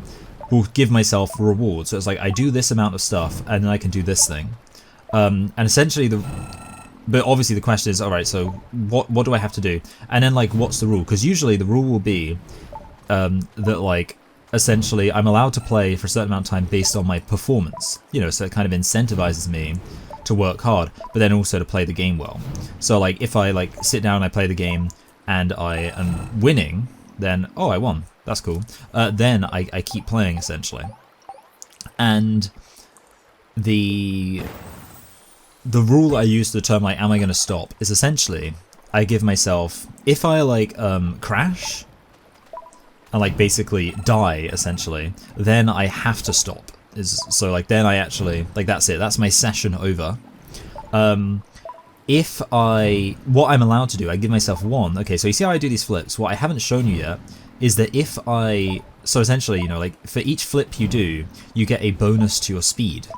will give myself rewards. So it's like I do this amount of stuff and then I can do this thing. And essentially but obviously the question is, alright, so what do I have to do? And then like what's the rule? Because usually the rule will be that like essentially I'm allowed to play for a certain amount of time based on my performance. You know, so it kind of incentivizes me to work hard, but then also to play the game well. So like if I like sit down and I play the game and I am winning, then oh, I won. That's cool. Then I keep playing essentially. And the rule I use to determine like am I going to stop is essentially I give myself, if I like crash and like basically die essentially, then I have to stop. So like then I actually, like that's it, that's my session over. What I'm allowed to do, I give myself one. Okay, so you see how I do these flips? What I haven't shown you yet is that so essentially, you know, like for each flip you do, you get a bonus to your speed.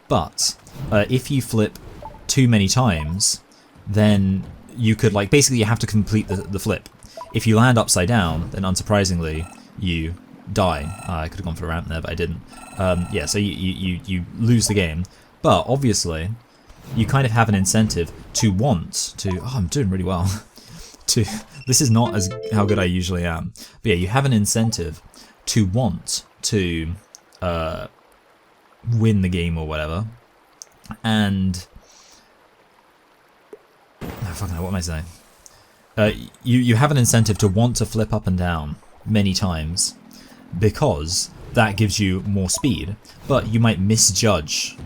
But if you flip too many times, then you could like, basically you have to complete the flip. If you land upside down, then unsurprisingly, you die. I could have gone for a ramp there, but I didn't. Yeah, so you lose the game. But obviously, you kind of have an incentive to want to. Oh, I'm doing really well. This is not as how good I usually am. But yeah, you have an incentive to want to win the game or whatever. And oh, fucking hell, what am I saying? You have an incentive to want to flip up and down many times because that gives you more speed, but you might misjudge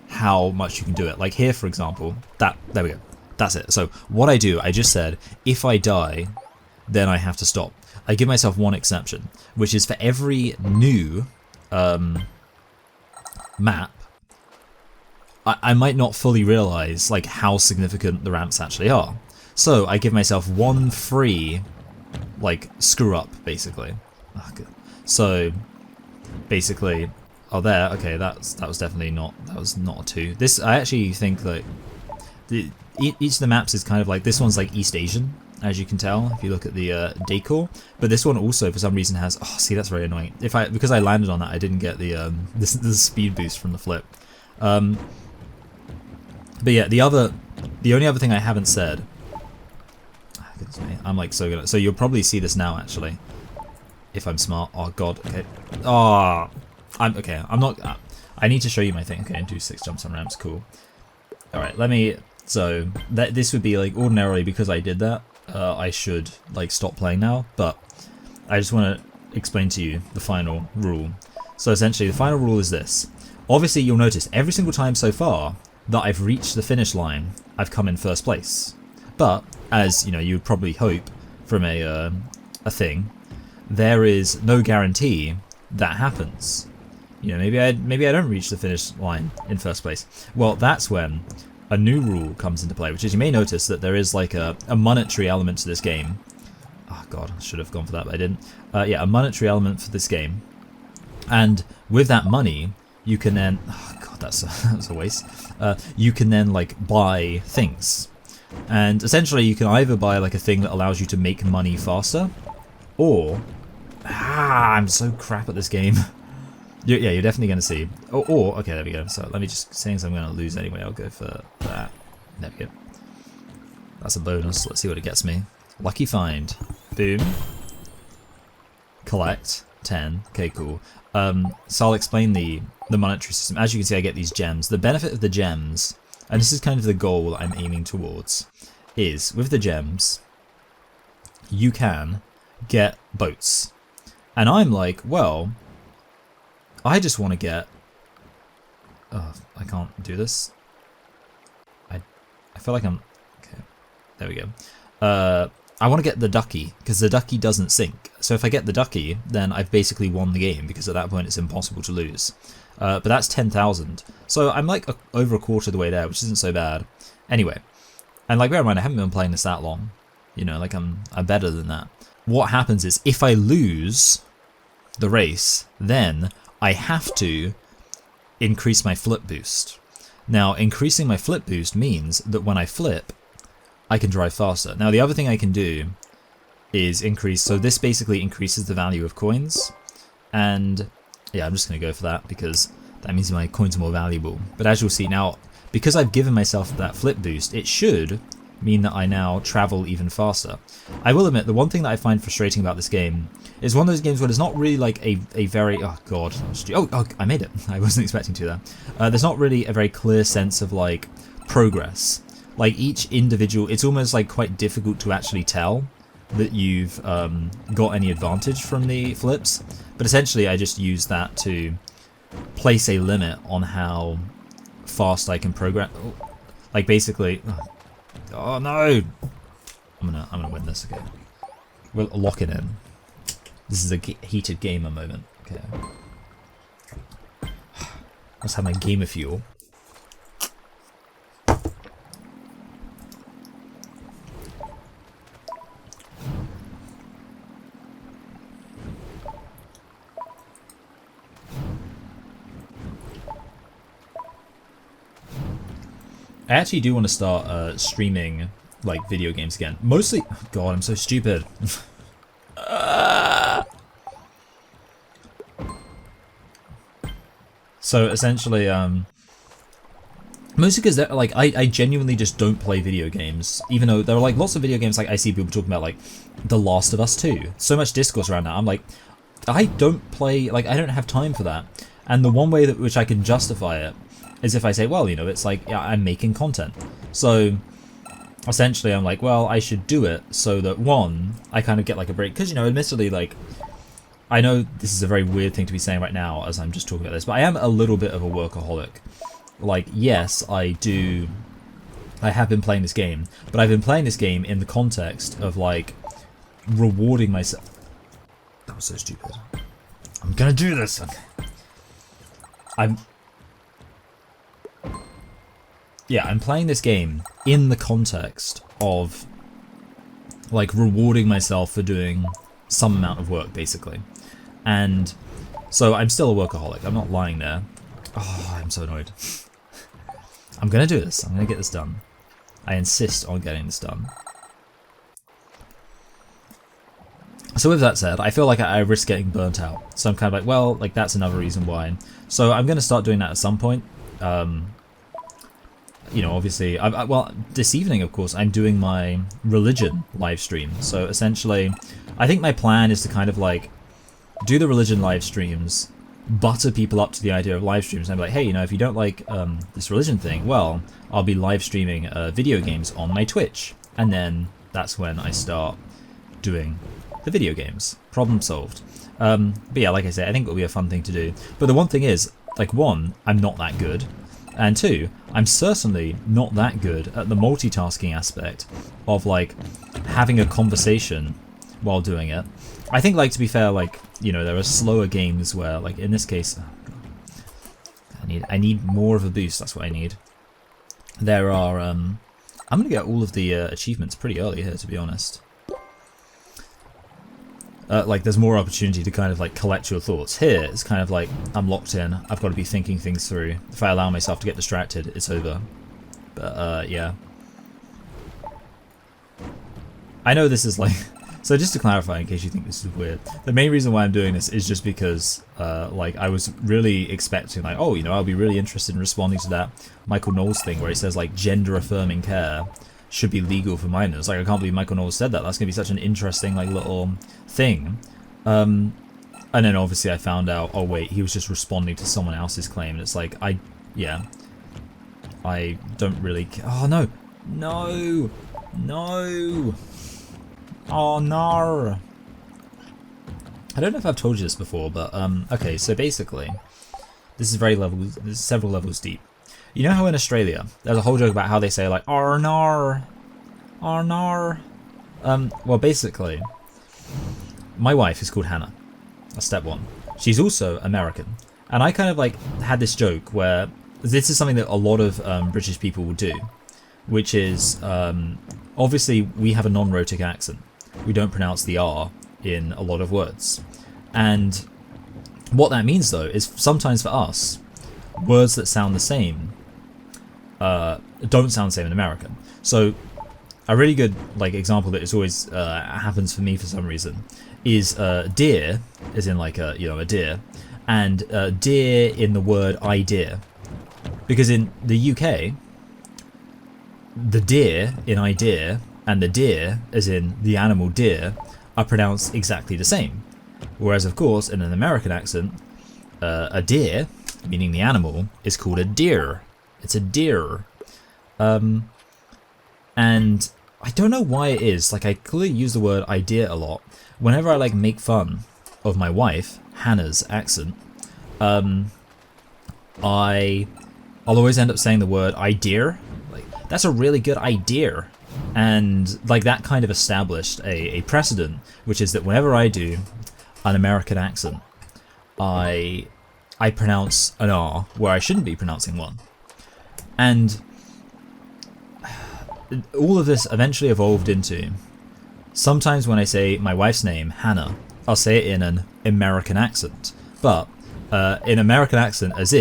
how much you can do it. Like here, for example, there we go. That's it. So what I do, I just said, if I die, then I have to stop. I give myself one exception, which is for every new map, I might not fully realize like how significant the ramps actually are. So I give myself one free, like, screw up, basically. Oh, good. So basically, oh there, okay, that was definitely not, that was not a 2. This, I actually think that each of the maps is kind of like, this one's like East Asian, as you can tell if you look at the decor, but this one also for some reason has, oh see, that's very annoying. Because I landed on that, I didn't get the speed boost from the flip. But yeah, the only other thing I haven't said, goodness me, I'm like so good at, so you'll probably see this now actually, if I'm smart. Oh god, okay. Oh, I'm not, I need to show you my thing. Okay, do 6 jumps on ramps, cool. Alright, so this would be like, ordinarily because I did that, I should like stop playing now, but I just want to explain to you the final rule. So essentially the final rule is this. Obviously you'll notice every single time so far that I've reached the finish line, I've come in first place. But as you know, you'd probably hope from a thing, there is no guarantee that happens. You know, maybe I don't reach the finish line in first place. Well, that's when a new rule comes into play, which is you may notice that there is like a monetary element to this game. Oh god, I should have gone for that, but I didn't. Yeah, a monetary element for this game, and with that money, you can then, oh god, that's a waste. You can then like buy things. And essentially you can either buy like a thing that allows you to make money faster, or I'm so crap at this game. Yeah, you're definitely going to see. Or okay, there we go. So let me just, since I'm going to lose anyway, I'll go for that. There we go. That's a bonus. Let's see what it gets me. Lucky find. Boom. Collect 10. Okay, cool. So I'll explain the monetary system. As you can see, I get these gems. The benefit of the gems, and this is kind of the goal that I'm aiming towards, is with the gems, you can get boats. And I'm like, well, I just want to get... Oh, I can't do this. I feel like I'm... Okay, there we go. I want to get the ducky, because the ducky doesn't sink. So if I get the ducky, then I've basically won the game, because at that point it's impossible to lose. But that's 10,000. So I'm like over a quarter of the way there, which isn't so bad. Anyway, and like bear in mind, I haven't been playing this that long. You know, like I'm better than that. What happens is, if I lose the race, then I have to increase my flip boost. Now, increasing my flip boost means that when I flip, I can drive faster. Now, the other thing I can do is increase, so this basically increases the value of coins, and yeah, I'm just going to go for that because that means my coins are more valuable. But as you'll see now, because I've given myself that flip boost, it should mean that I now travel even faster. I will admit, the one thing that I find frustrating about this game is one of those games where there's not really like a very, oh god, oh, I made it. I wasn't expecting to there. There's not really a very clear sense of like progress. Like each individual, it's almost like quite difficult to actually tell that you've got any advantage from the flips. But essentially I just use that to place a limit on how fast I can progress. Like basically, oh no! I'm gonna win this again. We'll lock it in. This is a heated gamer moment. Okay. Let's have my gamer fuel. I actually do want to start streaming like video games again. Mostly, God, I'm so stupid. So essentially, mostly because like I genuinely just don't play video games, even though there are like lots of video games like I see people talking about like The Last of Us 2. So much discourse around that. I'm like, I don't play, like I don't have time for that. And the one way that which I can justify it is if I say, well, you know, it's like, yeah, I'm making content. So essentially I'm like, well, I should do it so that one, I kind of get like a break. Because, you know, admittedly, like, I know this is a very weird thing to be saying right now as I'm just talking about this, but I am a little bit of a workaholic. Like, yes, I have been playing this game, but I've been playing this game in the context of like rewarding myself. That was so stupid. I'm gonna do this. I'm playing this game in the context of like rewarding myself for doing some amount of work, basically. And so I'm still a workaholic. I'm not lying there. Oh, I'm so annoyed. I'm gonna do this. I'm gonna get this done. I insist on getting this done. So with that said, I feel like I risk getting burnt out. So I'm kind of like, well, like that's another reason why. So I'm gonna start doing that at some point. You know, obviously, well, this evening, of course, I'm doing my religion live stream. So essentially, I think my plan is to kind of like do the religion live streams, butter people up to the idea of live streams, and I'm like, hey, you know, if you don't like this religion thing, well, I'll be live streaming video games on my Twitch, and then that's when I start doing the video games. Problem solved. But yeah, like I said, I think it'll be a fun thing to do. But the one thing is, like, one, I'm not that good. And two, I'm certainly not that good at the multitasking aspect of like having a conversation while doing it. I think, like, to be fair, like, you know, there are slower games where, like, in this case, I need more of a boost. That's what I need. There are, I'm gonna get all of the achievements pretty early here, to be honest. Like, there's more opportunity to kind of like collect your thoughts. Here, it's kind of like I'm locked in. I've got to be thinking things through. If I allow myself to get distracted, it's over. But yeah. I know this is like. So just to clarify, in case you think this is weird, the main reason why I'm doing this is just because, like, I was really expecting, like, oh, you know, I'll be really interested in responding to that Michael Knowles thing where he says, like, gender-affirming care should be legal for minors. Like, I can't believe Michael Knowles said that. That's going to be such an interesting, like, little thing. And then, obviously, I found out, oh, wait, he was just responding to someone else's claim. And it's like, I don't really care. Oh, no. No. No. Oh no! I don't know if I've told you this before, but okay. So basically, this is this is several levels deep. You know how in Australia there's a whole joke about how they say like "oh no, oh no," Well, basically, my wife is called Hannah. That's step one. She's also American. And I kind of like had this joke where this is something that a lot of British people will do, which is obviously we have a non-rhotic accent. We don't pronounce the R in a lot of words. And what that means though is sometimes for us, words that sound the same don't sound the same in American. So a really good like example that is always happens for me for some reason is deer, as in like a deer, and deer in the word idea, because in the UK, the deer in idea and the deer, as in the animal deer, are pronounced exactly the same. Whereas, of course, in an American accent, a deer, meaning the animal, is called a deer. It's a deer. And I don't know why it is. Like, I clearly use the word idea a lot. Whenever I like make fun of my wife, Hannah's accent, I'll always end up saying the word idea. Like, that's a really good idea. And like that kind of established a precedent, which is that whenever I do an American accent, I pronounce an R where I shouldn't be pronouncing one. And all of this eventually evolved into, sometimes when I say my wife's name, Hannah, I'll say it in an American accent. But in American accent, as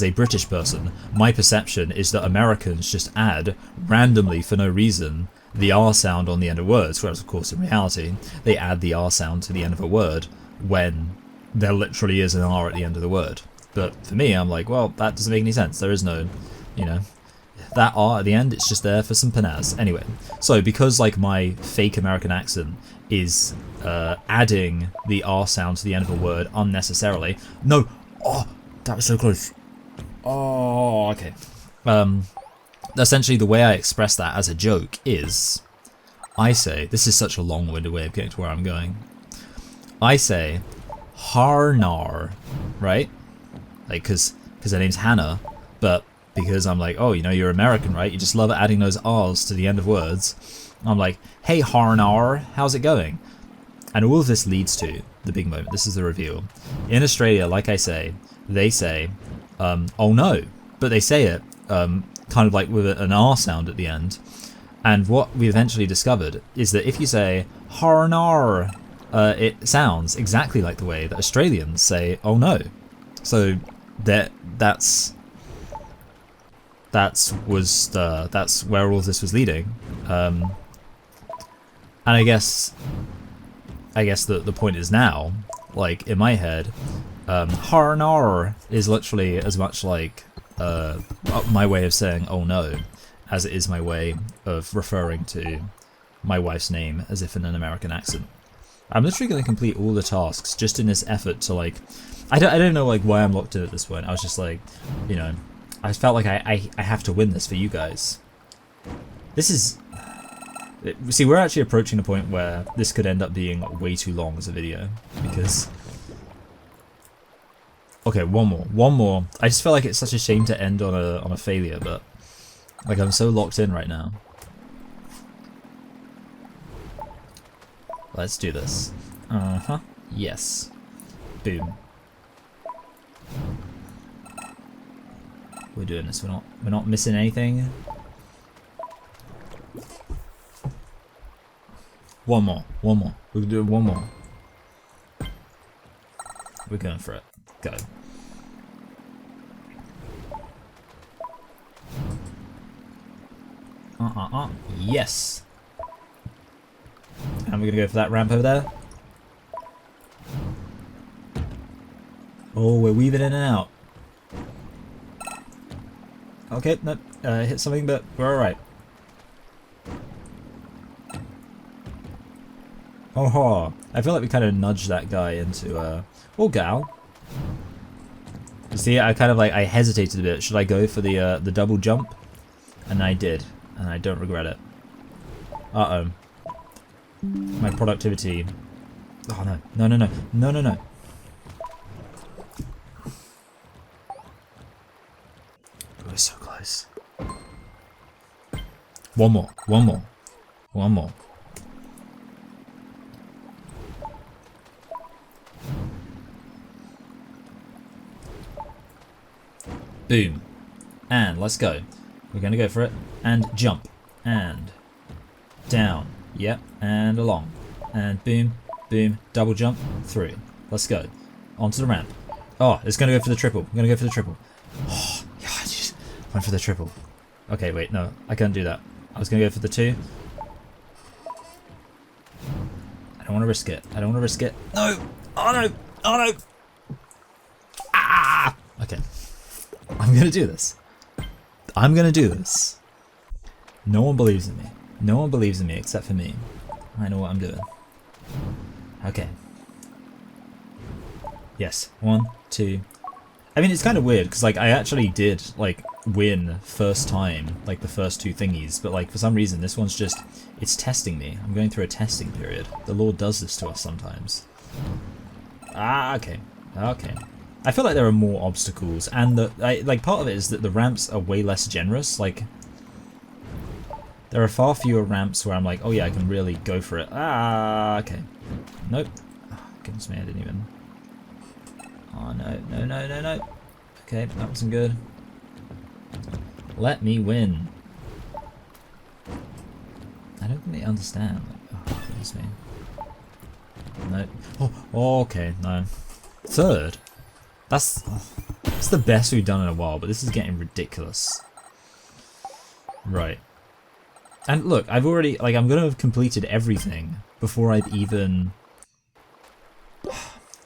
a British person, my perception is that Americans just add, randomly for no reason, the R sound on the end of words, whereas of course in reality, they add the R sound to the end of a word when there literally is an R at the end of the word. But for me, I'm like, well, that doesn't make any sense. There is no, that R at the end, it's just there for some panaz. Anyway, so because like my fake American accent is adding the R sound to the end of a word unnecessarily. No! Oh, that was so close. Oh, okay. Essentially the way I express that as a joke is, I say, this is such a long-winded way of getting to where I'm going. I say, Harnar, right? Like, because her name's Hannah, but because I'm like, oh, you're American, right? You just love adding those R's to the end of words. I'm like, hey, Harnar, how's it going? And all of this leads to the big moment. This is the reveal. In Australia, like I say, they say, oh no, but they say it kind of like with an R sound at the end. And what we eventually discovered is that if you say Harnar, it sounds exactly like the way that Australians say oh no. So that's where all this was leading. And I guess the point is now, like in my head, Harnar is literally as much like my way of saying oh no as it is my way of referring to my wife's name as if in an American accent. I'm literally going to complete all the tasks just in this effort to like, I don't know like why I'm locked in at this point. I was just like, I felt like I have to win this for you guys. This is, see, we're actually approaching the point where this could end up being way too long as a video because, okay, one more. I just feel like it's such a shame to end on a failure, but like I'm so locked in right now. Let's do this. Yes. Boom. We're doing this. We're not missing anything. One more. We're doing one more. We're going for it. Go. Yes. And we're gonna go for that ramp over there. Oh, we're weaving in and out. Okay, no, hit something, but we're alright. Oh, I feel like we kind of nudged that guy into, or gal. See, I kind of like, I hesitated a bit. Should I go for the double jump? And I did, and I don't regret it. Uh-oh. My productivity. Oh no, no. We're so close. One more. boom, and let's go. We're going to go for it, and jump, and down, yep, and along, and boom, boom, double jump, through. Let's go. Onto the ramp. Oh, it's going to go for the triple. I'm going to go for the triple. Oh, yeah, I just went for the triple. Okay, wait, no, I can't do that. I was going to go for the 2. I don't want to risk it. I don't want to risk it. No! Oh no! Oh no! Ah! Okay. I'm going to do this. I'm going to do this. No one believes in me. No one believes in me except for me. I know what I'm doing. Okay. Yes. 1, 2. I mean, it's kind of weird because like I actually did like win first time, like the first 2 thingies, but like for some reason this one's just, it's testing me. I'm going through a testing period. The Lord does this to us sometimes. Ah, okay. Okay. I feel like there are more obstacles, and like part of it is that the ramps are way less generous. Like there are far fewer ramps where I'm like, oh yeah, I can really go for it. Ah, okay. Nope. Oh, goodness me, I didn't even. Oh no, no, no, no, no. Okay, that wasn't good. Let me win. I don't think they understand. Like, oh, goodness me. No. Oh, okay, no. 3rd? That's the best we've done in a while, but this is getting ridiculous. Right. And look, I've already, like, I'm gonna have completed everything before I've even...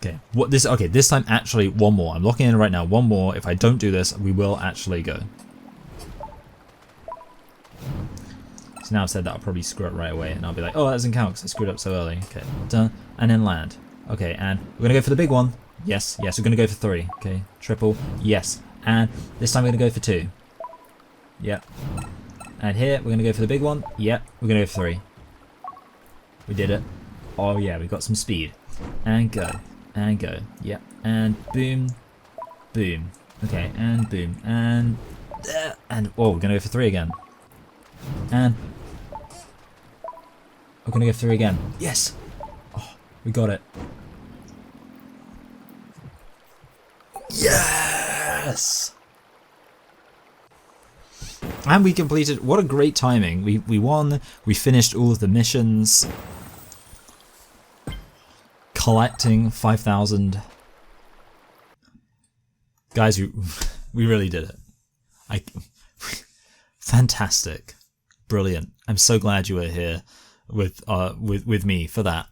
Okay, okay, this time actually 1 more. I'm locking in right now, 1 more. If I don't do this, we will actually go. So now I've said that, I'll probably screw it right away, and I'll be like, oh, that doesn't count because I screwed up so early. Okay, done. And then land. Okay, and we're gonna go for the big one. Yes, yes, we're gonna go for 3. Okay, triple, yes. And this time we're gonna go for 2. Yep. And here, we're gonna go for the big one. Yep, we're gonna go for 3. We did it. Oh yeah, we got some speed. And go. And go. Yep. And boom. Boom. Okay, and boom. And oh, we're gonna go for 3 again. And we're gonna go for 3 again. Yes! Oh, we got it. Yes! And we completed, what a great timing. We won, we finished all of the missions. Collecting 5,000. Guys, we really did it. Fantastic. Brilliant. I'm so glad you were here with me for that.